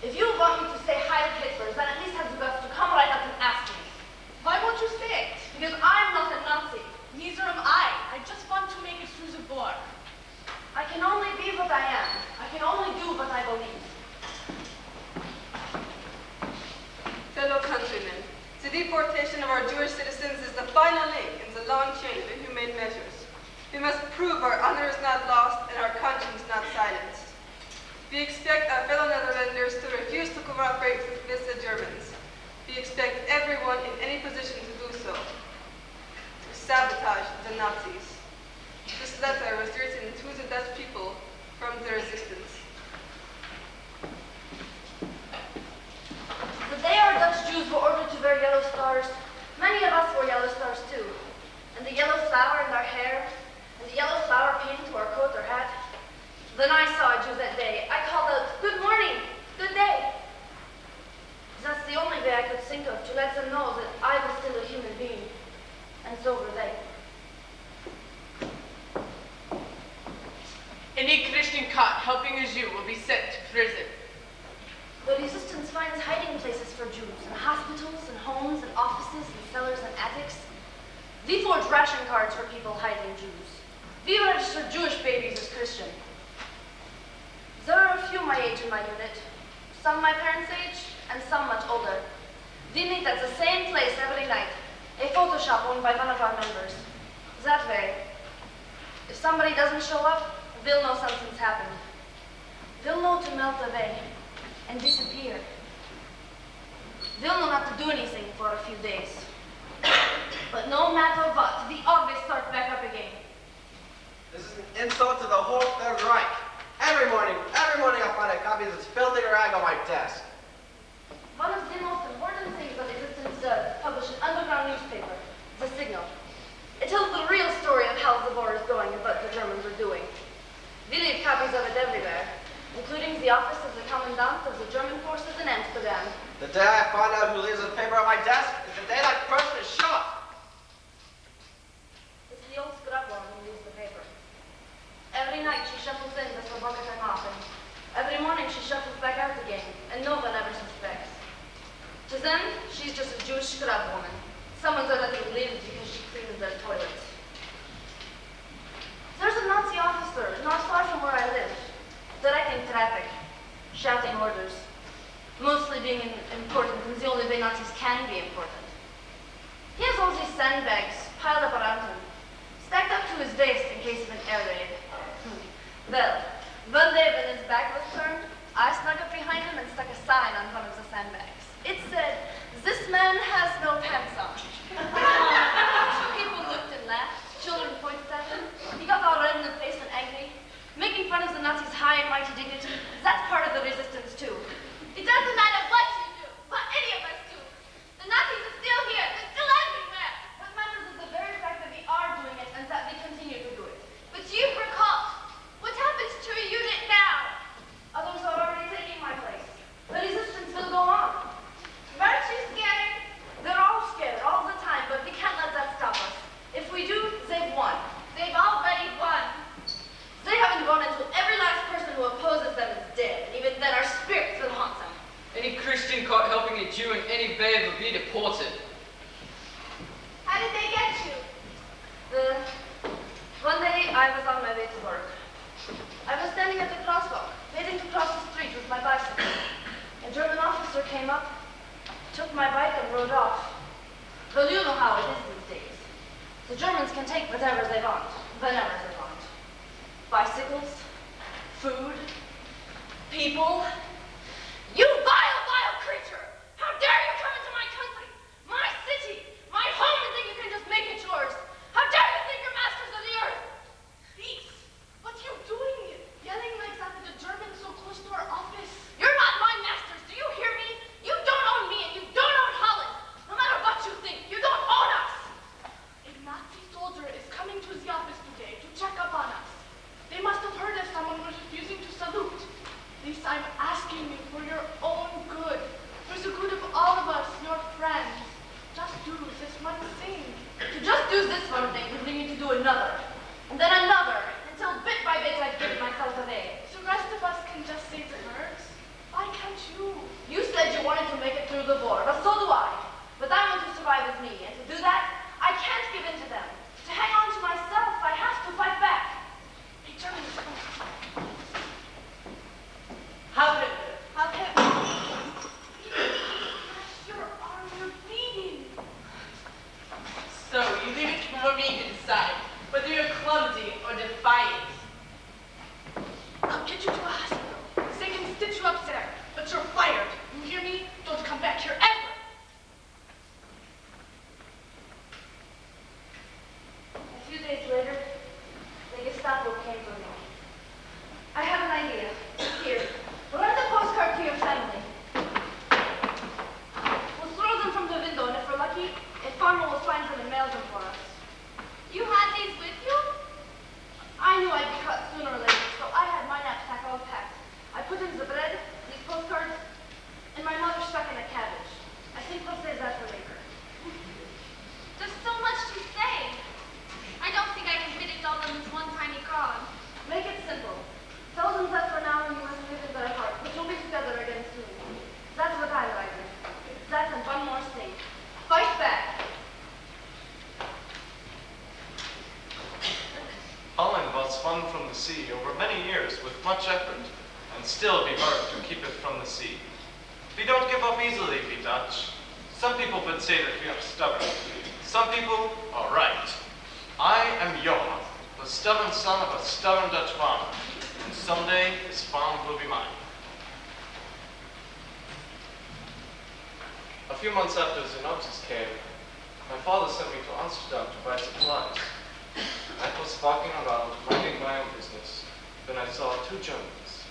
If you want me to say Heil Hitler, then at least have the guts to come right up and ask me. Why won't you say it? Because I'm not a Nazi. Neither am I. I just want to make it through the war. I can only be what I am. I can only do what I believe. Fellow countrymen, the deportation of our Jewish citizens is the final link in the long chain of inhumane measures. We must prove our honor is not lost and our conscience not silenced. We expect our fellow Netherlanders to refuse to cooperate with the Germans. We expect everyone in any position to do so, to sabotage the Nazis. This letter was written to the Dutch people from the resistance. The day our Dutch Jews were ordered to wear yellow stars, many of us wore yellow stars too. And the yellow flower in our hair, and the yellow flower pinned to our coat or hat. Then I saw a Jew that day. I called out, "Good morning, good day." That's the only way I could think of to let them know that I was still a human being. And so were they. Any Christian caught helping a Jew will be sent to prison. The resistance finds hiding places for Jews in hospitals and homes and offices and cellars and attics. We forge ration cards for people hiding Jews. We register Jewish babies as Christian. There are a few my age in my unit, some my parents' age, and some much older. We meet at the same place every night, a photo shop owned by one of our members. That way, if somebody doesn't show up, we'll know something's happened. We'll know to melt away and disappear. We'll know not to do anything for a few days. But no matter what, we always start back up again. This is an insult to the whole Third Reich. Every morning I find a copy of this filthy rag on my desk. One of the most important things that Resistance does is publish an underground newspaper, The Signal. It tells the real story of how the war is going and what the Germans are doing. We leave copies of it everywhere, including the office of the commandant of the German forces in Amsterdam. The day I find out who leaves the paper on my desk is the day that person is shot. It's the old scrub woman who leaves the paper. Every night she shuffles in with her bucket and mop, and every morning she shuffles back out again, and no one ever suspects. To them, she's just a Jewish scrub woman. Someone's letting her live because she cleans their toilets. There's a Nazi officer not far from where I live, directing traffic, shouting orders, mostly being important and the only way Nazis can be important. He has all these sandbags piled up around him, stacked up to his waist in case of an air raid. Well, one day when his back was turned, I snuck up behind him and stuck a sign on one of the sandbags. It said, "This man has no pants on." I was on my way to work. I was standing at the crosswalk, waiting to cross the street with my bicycle. A German officer came up, took my bike and rode off. Well, you know how it is these days. The Germans can take whatever they want, whenever they want. Bicycles, food, people. You vile, vile creature! How dare you come into my country, my city, my home, and think you can just make it yours? How dare you think you're masters of the earth? Peace! What are you doing? Yelling like that at the Germans so close to our office? You're not my masters, do you hear me? You don't own me and you don't own Holland. No matter what you think, you don't own us. A Nazi soldier is coming to the office today to check up on us. They must have heard that someone was refusing to salute. This I'm asking you for your own good, for the good of all of us, your friends. Just do this one thing. To just do this one thing would lead me to do another, and then another, until bit by bit I've given myself away. The rest of us can just say the words. Why can't you? You said you wanted to make it through the war, but so do I. But I want to survive with me, and to do that, I can't give in to them. To hang on to myself, I have to fight back. Hey, Germans, How did it? how can your arm, you're bleeding. So, you leave it for me to decide whether you're clumsy or defiant. I'll get you to a hospital. They can stitch you up there, but you're fired. You hear me? Don't come back here ever. A few days later, the Gestapo came for me. I have an idea. Here, write a postcard to your family. We'll throw them from the window, and if we're lucky, a farmer will find them and mail them for us. You had these with you? I knew I'd be caught sooner or later, so I had my knapsack all packed. I put in the bread, these postcards, and my mother stuck in a cabbage. I think we'll save that for later. There's so much to say. I don't think I can fit it all in this one tiny card. Make it simple. Tell them that for now you must live in their heart, but you'll be together again soon. That's what I like. That and one more thing. Fight back. Holland was spun from the sea over many years with much effort, and still be worked to keep it from the sea. We don't give up easily, we Dutch. Some people would say that we are stubborn. Some people are right. I am Johan, the stubborn son of a stubborn Dutch farmer, and someday his farm will be mine. A few months after the Nazis came, my father sent me to Amsterdam to buy supplies. I was walking around, minding my own business, when I saw two Germans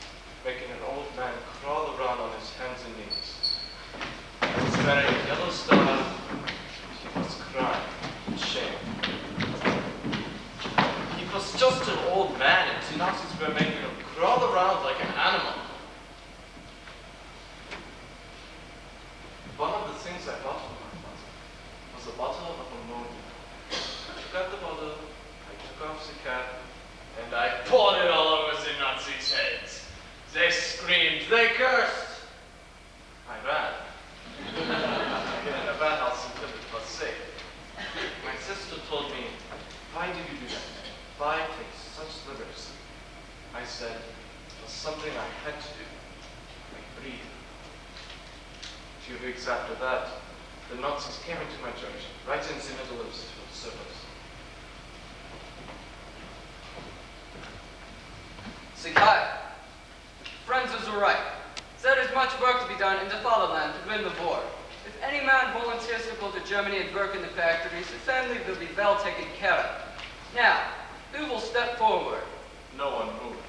making an old man crawl around on his hands and knees. He was wearing a yellow star, and he was crying in shame. He was just an old man, and the Nazis were making him crawl around like an animal. One of the things I bought for my father was a bottle of ammonia. I took out the bottle, I took off the cap, and I poured it all over the Nazis' heads. They screamed, they cursed. I ran. I hid in a warehouse until it was safe. My sister told me, why did you do that? Why take such liberties? I said, it was something I had to do. I breathed. A few weeks after that, the Nazis came into my church, right in the middle of the service. Sikai, friends is right. There is much work to be done in the fatherland to win the war. If any man volunteers to go to Germany and work in the factories, the family will be well taken care of. Now, who will step forward? No one moved.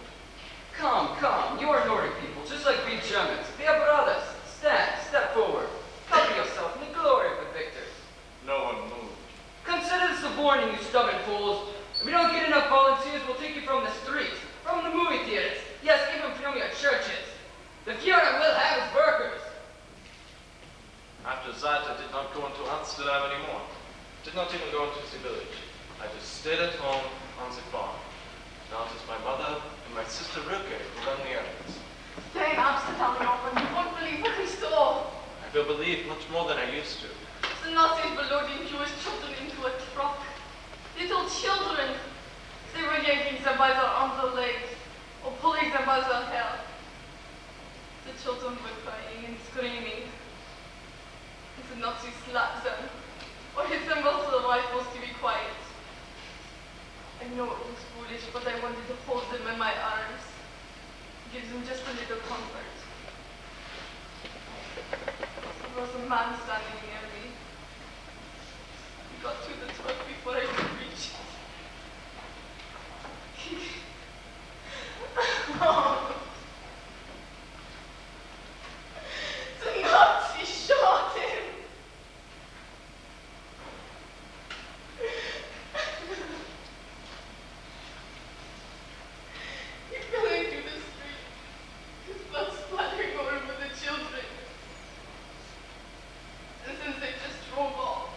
Come, you are Nordic people, just like we Germans. We are brothers. Step forward. Cover yourself in the glory of the victors. No one moved. Consider this a warning, you stubborn fools. If we don't get enough volunteers, we'll take you from the streets, from the movie theaters, yes, even from your churches. The Fuhrer will have his workers. After that, I did not go into Amsterdam anymore. Did not even go into the village. I just stayed at home on the farm. Now it is my mother and my sister Rilke who run the errands. Stay in Amsterdam, Johan. You won't believe what we saw. I will believe much more than I used to. The Nazis were loading Jewish children into a truck. Little children. They were yanking I know it was foolish, but I wanted to hold them in my arms. Give them just a little comfort. There was a man standing near me. He got to the truck before I could reach it. The Nazi shot him. He fell into the street. His blood splattering all over the children. And since they just drove off,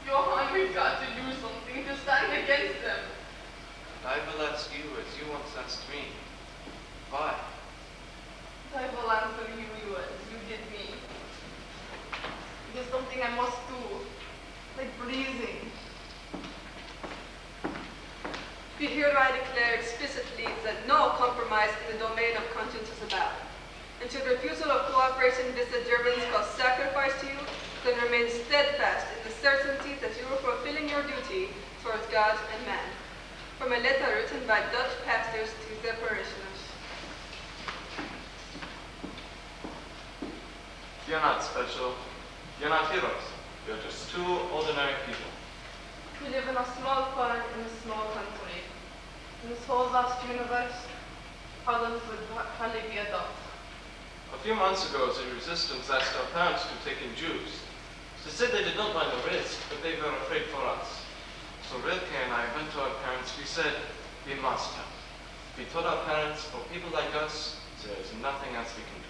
Johan, we've got to do something to stand against them. I will ask you as you once asked me. Why? I will answer you as you did me. It is something I must do, like breathing. We hereby declare explicitly that no compromise in the domain of conscience is allowed. And should refusal of cooperation with the Germans cause sacrifice to you, then remain steadfast in the certainty that you are fulfilling your duty towards God and man. From a letter written by Dutch pastors to their parishioners. You're not special. You're not heroes. You're just two ordinary people. We live in a small corner in a small country. In this whole vast universe, Holland would hardly be a dot. A few months ago, the resistance asked our parents to take in Jews. They said they did not mind the risk, but they were afraid for us. So Rilke and I went to our parents. We said, we must help. We told our parents, for people like us, there is nothing else we can do.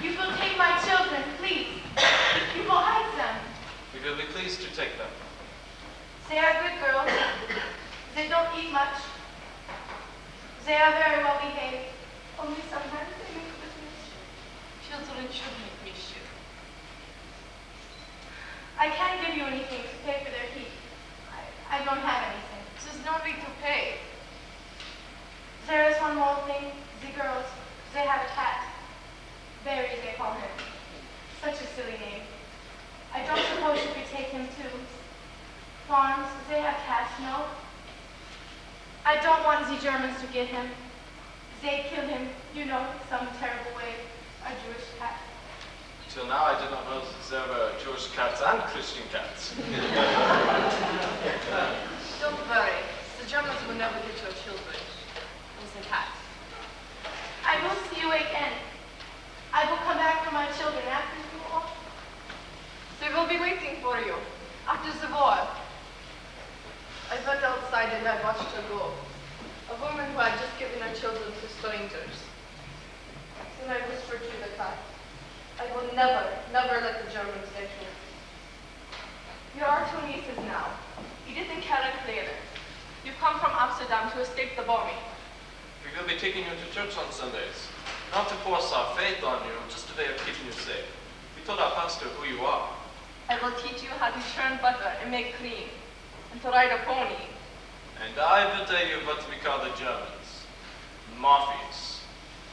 You will take my children, please. You will hide them. We will be pleased to take them. They are good girls. They don't eat much. They are very well behaved. Only sometimes they make a bit of mischief. Children should make mischief. I can't give you anything to pay for their keep. I don't have anything. There's no need to pay. There is one more thing. The girls, they have a cat. Barry, they call him. Such a silly name. I don't suppose you could take him too. Farms, they have cats, no? I don't want the Germans to get him. They kill him, you know, some terrible way. A Jewish cat. Till now, I did not know that there were Jewish cats and Christian cats. Don't worry. The Germans will never get your children. Listen, cat. I will see you again. I will come back for my children after you all. They will be waiting for you after the war. I went outside and I watched her go. A woman who had just given her children to strangers. Then I whispered to the cat, I will never, never let the Germans get you. You're our two nieces now, Edith and Karen Clare. You've come from Amsterdam to escape the bombing. We will be taking you to church on Sundays. Not to force our faith on you, just a way of keeping you safe. We told our pastor who you are. I will teach you how to churn butter and make cream, and to ride a pony. And I will tell you what we call the Germans. Maffies.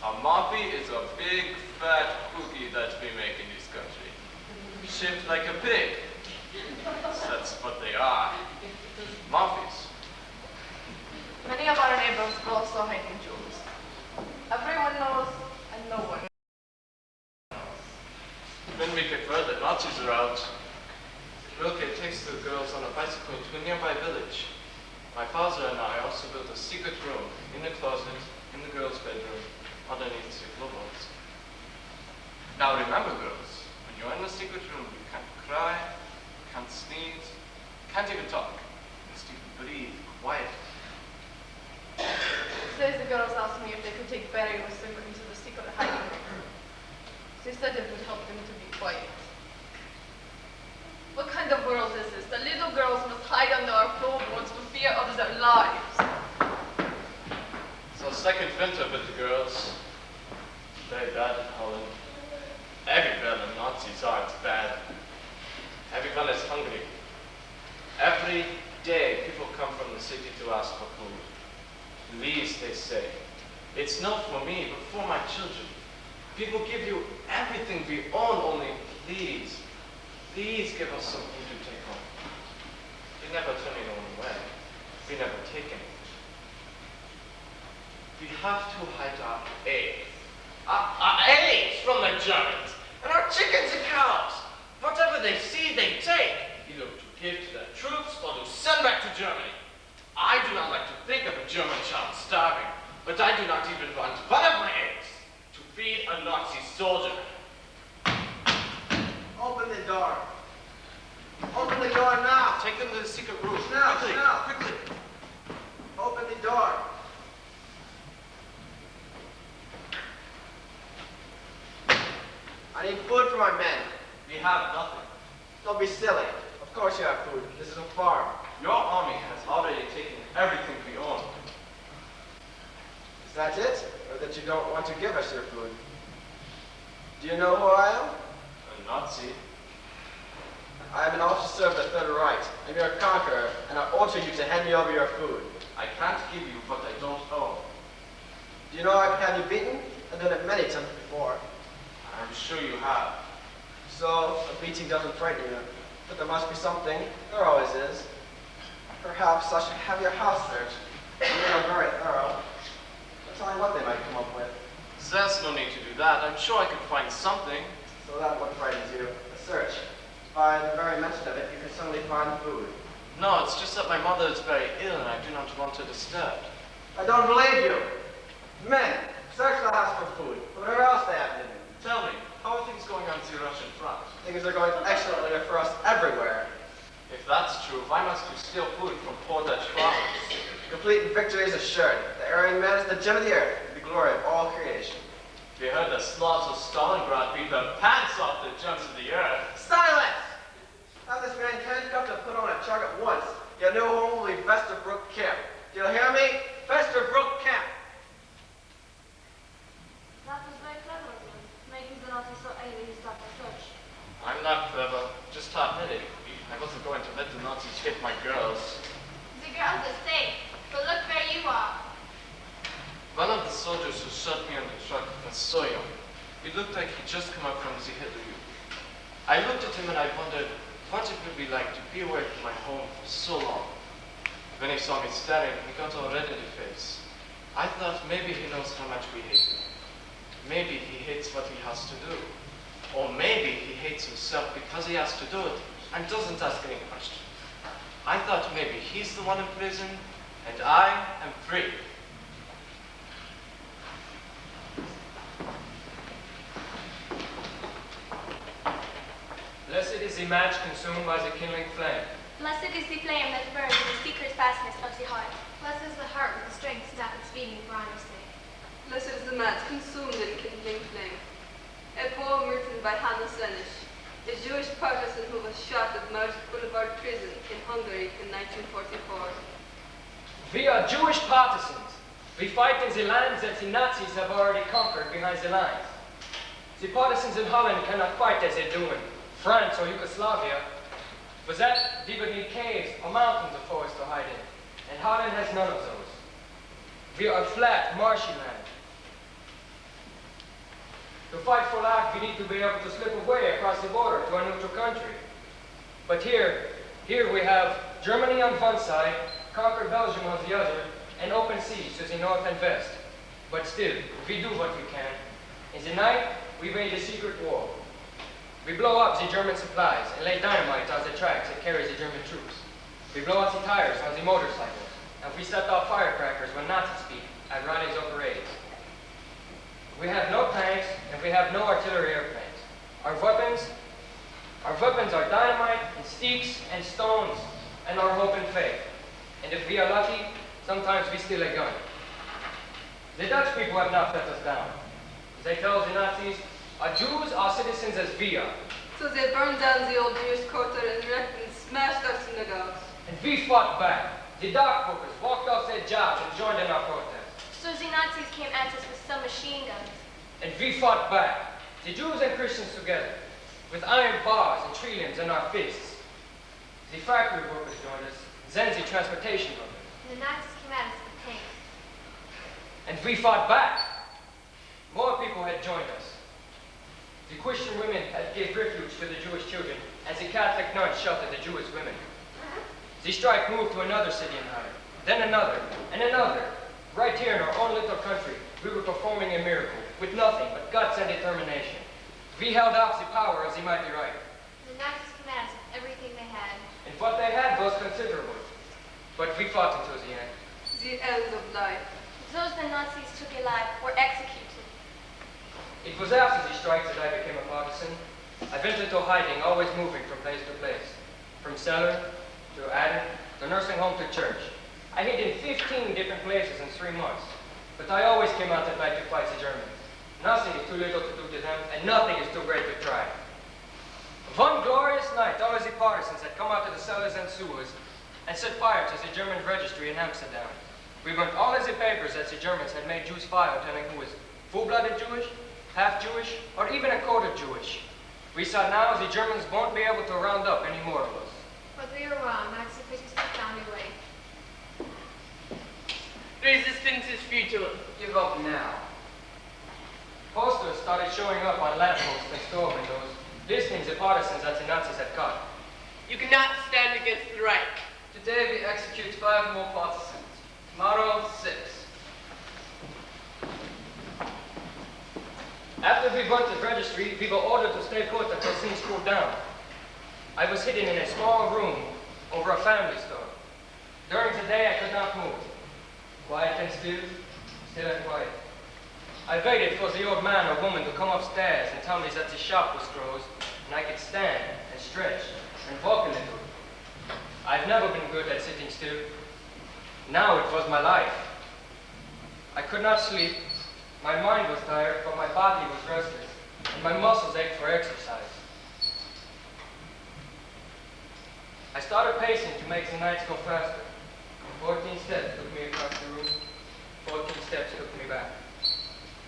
A maffie is a big, fat cookie that we make in this country. Shaped like a pig. That's what they are. Maffies. Many of our neighbors were also hiding Jews. Everyone knows, and no one knows. When we get word that Nazis are out, Rilke takes the girls on a bicycle to a nearby village. My father and I also built a secret room in the closet, in the girls' bedroom, underneath the floorboards. Now remember, girls, when you're in the secret room, you can't cry, can't sneeze, can't even talk. Just even breathe quietly. Today the girls asked me if they could take Barry with them into the secret hiding room. They said it would help them to be quiet. What kind of world is this? The little girls must hide under our floorboards for fear of their lives. So second winter with the girls. Very bad in Holland. Everywhere the Nazis are, it's bad. Everyone is hungry. Every day people come from the city to ask for food. Please, they say. It's not for me, but for my children. People give you everything we own, only please. Please give us something to take home. We never turn anyone away. We never take anything. We have to hide our eggs. Our eggs from the Germans. And our chickens and cows. Whatever they see, they take. Either to give to their troops or to send back to Germany. I do not like to think of a German child starving, but I do not even want one of my eggs to feed a Nazi soldier. Open the door. Open the door now. Take them to the secret room. Now, quickly, now. quickly. Open the door. I need food for my men. We have nothing. Don't be silly. Of course you have food. This is a farm. Your army has already taken everything we own. Is that it? Or that you don't want to give us your food? Do you know who I am? A Nazi. I am an officer of the Third Reich. I'm your conqueror, and I order you to hand me over your food. I can't give you what I don't own. Do you know I've had you beaten? I've done it many times before. I'm sure you have. So, a beating doesn't frighten you. But there must be something. There always is. Perhaps I should have your house searched. You are very thorough. But tell me what they might come up with. There's no need to do that. I'm sure I could find something. So that's what frightens you. A search. By the very mention of it, you can suddenly find food. No, it's just that my mother is very ill and I do not want her disturbed. I don't believe you. Men, search the house for food. Whatever else they have hidden. Tell me, how are things going on the Russian front? Things are going excellently for us everywhere. If that's true, why must you steal food from poor Dutch farmers? Complete victory is assured. The Aryan man is the gem of the earth, the glory of all creation. We heard the slaughter of Stalingrad beat the pants off the gems of the earth. Silence! Have this man handcuffed and put on a charge at once. Your new home will be Vesterbrook Camp. Do you hear me? Vesterbrook Camp! That was very clever of you, making the Nazis so angry he stopped the search. I'm not clever, just hot-headed. I wasn't going to let the Nazis get my girls. The girls are safe, but look where you are. One of the soldiers who shot me on the truck was Soyom. He looked like he'd just come up from the Hitler. I looked at him and I wondered what it would be like to be away from my home for so long. When he saw me staring, he got all red in the face. I thought maybe he knows how much we hate him. Maybe he hates what he has to do. Or maybe he hates himself because he has to do it and doesn't ask any questions. I thought maybe he's the one in prison and I am free. Blessed is the match consumed by the kindling flame. Blessed is the flame that burns in the secret fastness of the heart. Blessed is the heart with the strength to stop its beating for honor's sake. Blessed is the man consumed in kindling flame. A poem written by Hannah Senish, a Jewish partisan who was shot at Marsh Boulevard prison in Hungary in 1944. We are Jewish partisans. We fight in the lands that the Nazis have already conquered behind the lines. The partisans in Holland cannot fight as they do in France or Yugoslavia. For that, we would need caves or mountains of forest to hide in, and Holland has none of those. We are flat, marshy land. To fight for life, we need to be able to slip away across the border to a neutral country. But here we have Germany on one side, conquered Belgium on the other, and open seas to the north and west. But still, we do what we can. In the night, we wage a secret war. We blow up the German supplies and lay dynamite on the tracks that carry the German troops. We blow out the tires on the motorcycles, and we set off firecrackers when Nazis speak at rallies or parades. We have no tanks, and we have no artillery airplanes. Our weapons are dynamite and sticks and stones and our hope and faith. And if we are lucky, sometimes we steal a gun. The Dutch people have not let us down. They tell the Nazis, our Jews are citizens as we are. So they burned down the old Jewish quarter and wrecked and smashed our synagogues. And we fought back. The dark workers walked off their jobs and joined in our protest. So the Nazis came at us with some machine guns. And we fought back. The Jews and Christians together, with iron bars and tree limbs in our fists. The factory workers joined us, then the transportation workers. And the Nazis came at us with tanks. And we fought back. More people had joined us. The Christian women had given refuge to the Jewish children, and the Catholic nuns shot at the Jewish women. The strike moved to another city in Holland, then another, and another. Right here in our own little country, we were performing a miracle, with nothing but guts and determination. We held out the power as the mighty right. The Nazis came at us with everything they had. And what they had was considerable. But we fought until the end. The end of life. Those the Nazis took alive were executed. It was after the strikes that I became a partisan. I went into hiding, always moving from place to place. From cellar to attic, to nursing home to church. I hid in 15 different places in 3 months. But I always came out at night to fight the Germans. Nothing is too little to do to them, and nothing is too great to try. One glorious night, all the partisans had come out of the cellars and sewers and set fire to the German registry in Amsterdam. We burnt all of the papers that the Germans had made Jews file telling who was full-blooded Jewish, half Jewish, or even a quarter Jewish. We saw now the Germans won't be able to round up any more of us. But we were wrong. Nazi officials found a way. Resistance is futile. Give up now. Posters started showing up on lampposts and store windows, listing the partisans that the Nazis had caught. You cannot stand against the Reich. Today we execute 5 more partisans. Tomorrow, 6. After we burnt the registry, we were ordered to stay put until things cooled down. I was hidden in a small room over a family store. During the day, I could not move. Quiet and still, still and quiet. I waited for the old man or woman to come upstairs and tell me that the shop was closed and I could stand and stretch and walk a little. I've never been good at sitting still. Now it was my life. I could not sleep. My mind was tired, but my body was restless, and my muscles ached for exercise. I started pacing to make the nights go faster. 14 steps took me across the room. 14 steps took me back.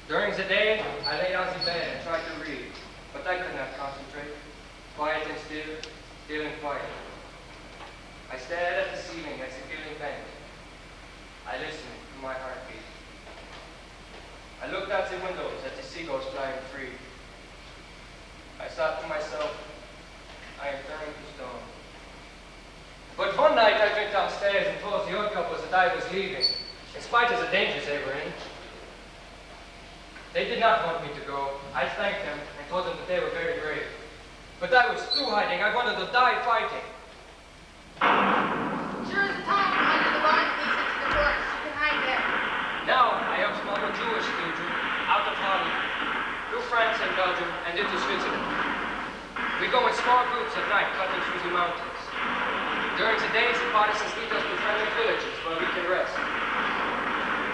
During the day, I lay on the bed and tried to read, but I could not concentrate. Quiet and still, still and quiet. I stared at the ceiling as the feeling bent. I listened to my heartbeat. I looked out the windows at the seagulls flying free. I thought to myself, I am turning to stone. But one night I went downstairs and told the old couples that I was leaving, in spite of the dangers they were in. They did not want me to go. I thanked them and told them that they were very brave. But I was through hiding. I wanted to die fighting. Sure is the time under the barn leads into the forest. You can hide there. Now I am from a Jewish children, out of Holland, through France and Belgium, and into Switzerland. We go in small groups at night, cutting through the mountains. During the days, the partisans lead us to friendly villages where we can rest.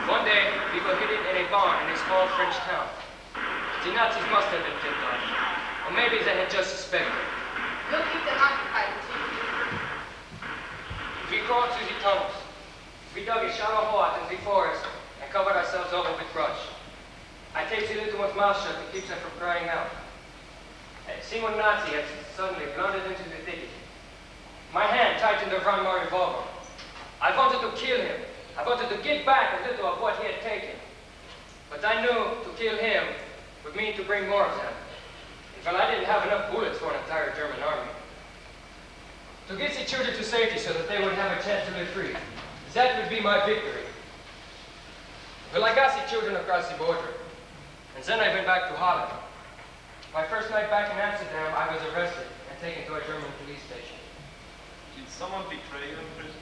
One day, we were hidden in a barn in a small French town. The Nazis must have been picked off, or maybe they had just suspected. You'll keep them occupied until you get free. We crawled through the tunnels. We dug a shallow hole in the forest and covered ourselves over with brush. I taped the little one's mouth shut to keep them from crying out. A single Nazi had suddenly blundered into the thicket. My hand tightened around my revolver. I wanted to kill him. I wanted to get back a little of what he had taken. But I knew to kill him would mean to bring more of them. Well, I didn't have enough bullets for an entire German army. To get the children to safety so that they would have a chance to live free, that would be my victory. Well, I got the children across the border, and then I went back to Holland. My first night back in Amsterdam, I was arrested and taken to a German police station. Did someone betray you in prison?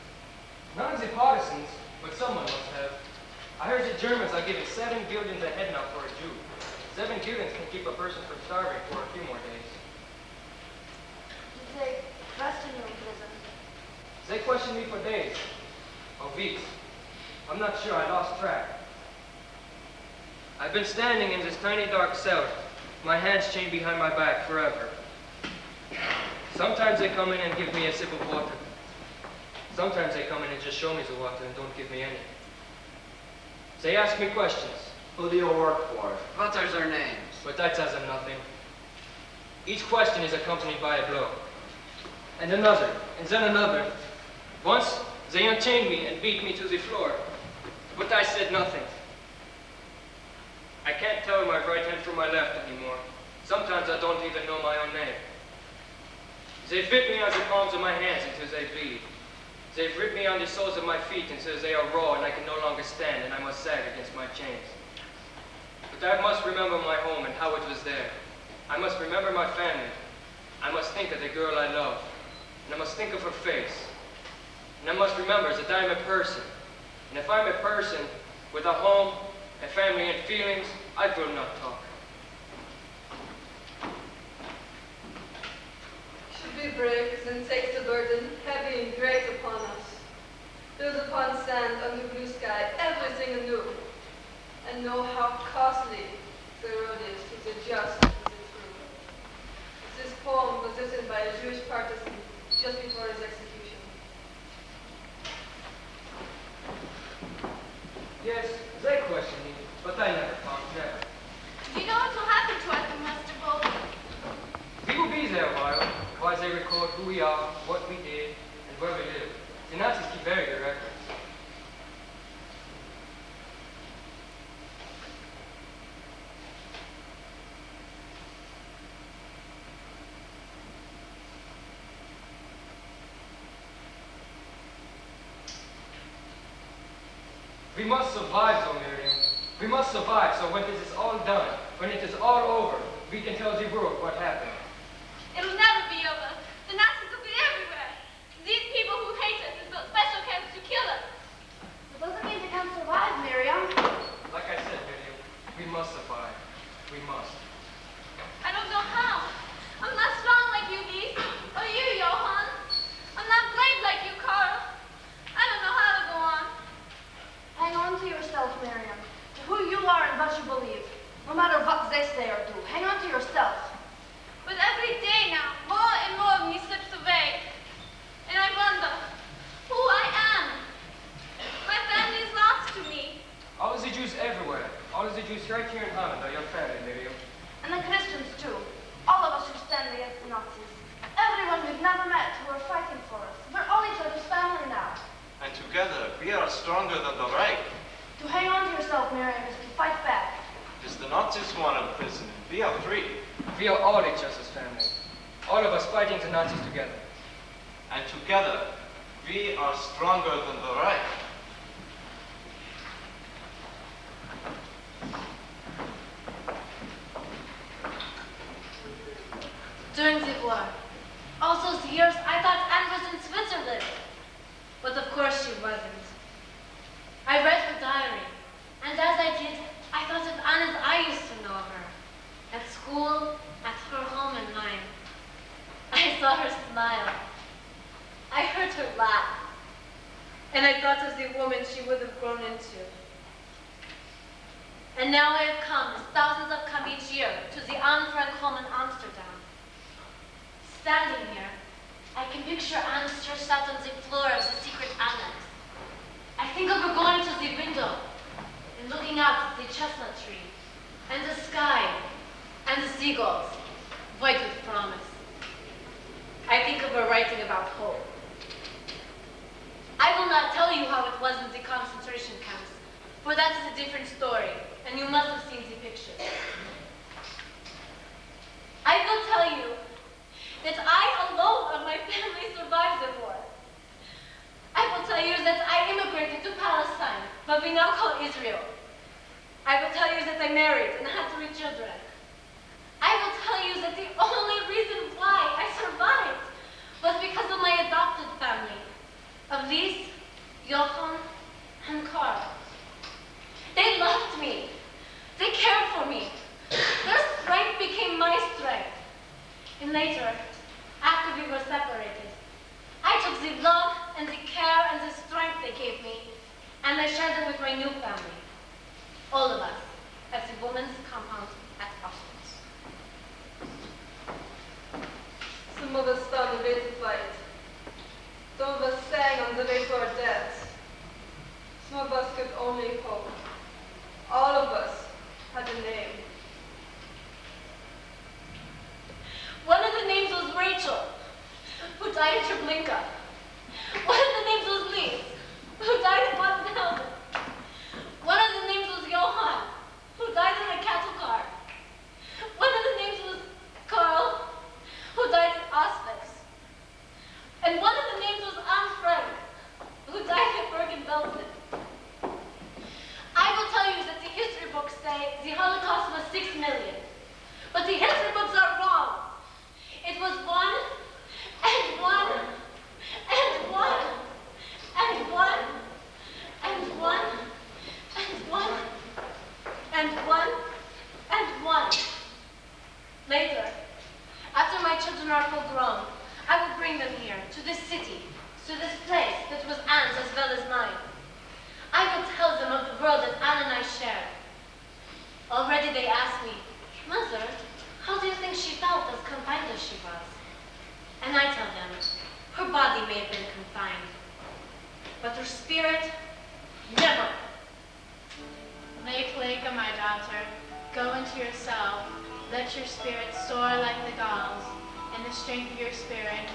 None of the partisans, but someone must have. I heard the Germans are giving 7 guildens a head now for a Jew. 7 guildens can keep a person from starving for a few more days. Did they question you in prison? They questioned me for days, or weeks. I'm not sure, I lost track. I've been standing in this tiny dark cell, my hands chained behind my back forever. Sometimes they come in and give me a sip of water. Sometimes they come in and just show me the water and don't give me any. They ask me questions. Who do you work for? What are their names? But that tells them nothing. Each question is accompanied by a blow. And another, and then another. Once, they unchained me and beat me to the floor. But I said nothing. I can't tell my right hand from my left anymore. Sometimes I don't even know my own name. They've bit me on the palms of my hands until they bleed. They've ripped me on the soles of my feet until they are raw and I can no longer stand and I must sag against my chains. But I must remember my home and how it was there. I must remember my family. I must think of the girl I love. And I must think of her face. And I must remember that I am a person. And if I'm a person with a home, a family, and feelings, I will not talk. Should we break and take the burden heavy and great upon us? Build upon sand under blue sky everything anew, and know how costly the road is to the just and the true. This poem was written by a Jewish partisan just before his execution. Yes, they question me, but I never talk, never. Do you know what will happen to us in Westerville? We will be there a while they record who we are, what we did, and where we live. The Nazis keep very good records. We must survive, though, Miriam. We must survive, so when this is all done, when it is all over, we can tell the world what happened. It'll never be over. The Nazis will be everywhere. These people who hate us have built special camps to kill us. It doesn't mean they can't survive, Miriam. Like I said, Miriam, we must survive. We must. I don't know how. I'm not strong like you, Lise, or you, Johann. I'm not brave like you, Carl. I don't know how to go on. Hang on to yourself, Miriam, to who you are and what you believe. No matter what they say or do, hang on to yourself. But every day now, more and more of me slips away. And I wonder who I am. My family is lost to me. All of the Jews everywhere. All of the Jews right here in Holland are your family, Miriam. And the Christians, too. All of us who stand against the Nazis. Everyone we've never met who are fighting for us. We're all each other's family now. And together, we are stronger than the Reich. To hang on to yourself, Miriam, is to fight back. It is the Nazis who are in prison. We are free. We are all each other's family. All of us fighting the Nazis together. And together, we are stronger than the Reich. During the war, all those years, I thought Anne was in Switzerland. But of course she wasn't. I read her diary, and as I did, I thought of Anne as I used to know her. At school, at her home and mine. I saw her smile. I heard her laugh. And I thought of the woman she would have grown into. And now I have come, as thousands have come each year, to the Anne Frank home in Amsterdam. Standing here, I can picture Anne stretched out on the floor of the secret annex. I think of her going to the window and looking out at the chestnut tree and the sky and the seagulls, void with promise. I think of her writing about hope. I will not tell you how it was in the concentration camps, for that is a different story, and you must have seen the pictures. I will tell you that I alone of my family survived the war. I will tell you that I immigrated to Palestine, what we now call Israel. I will tell you that I married and had 3 children. I will tell you that the only reason why I survived was because of my adopted family, of Lise, Johann, and Karl. They loved me. They cared for me. Their strength became my strength. And later, after we were separated, I took the love and the care and the strength they gave me, and I shared them with my new family. All of us, at the women's compound at Auschwitz. Some of us found a way to fight. Some of us sang on the way to our deaths. Some of us could only hope. All of us had a name. One of the names was Rachel, who died in Treblinka. One of the names was Lise, who died in Baden-Helden. One of the names was Johann, who died in a cattle car. One of the names was Karl, who died in Auschwitz. here, to this city, to this place that was Anne's as well as mine. I will tell them of the world that Anne and I share. Already they ask me, Mother, how do you think she felt as confined as she was? And I tell them, her body may have been confined, but her spirit, never. Lake, my daughter, go into yourself. Let your spirit soar like the gulls, and the strength of your spirit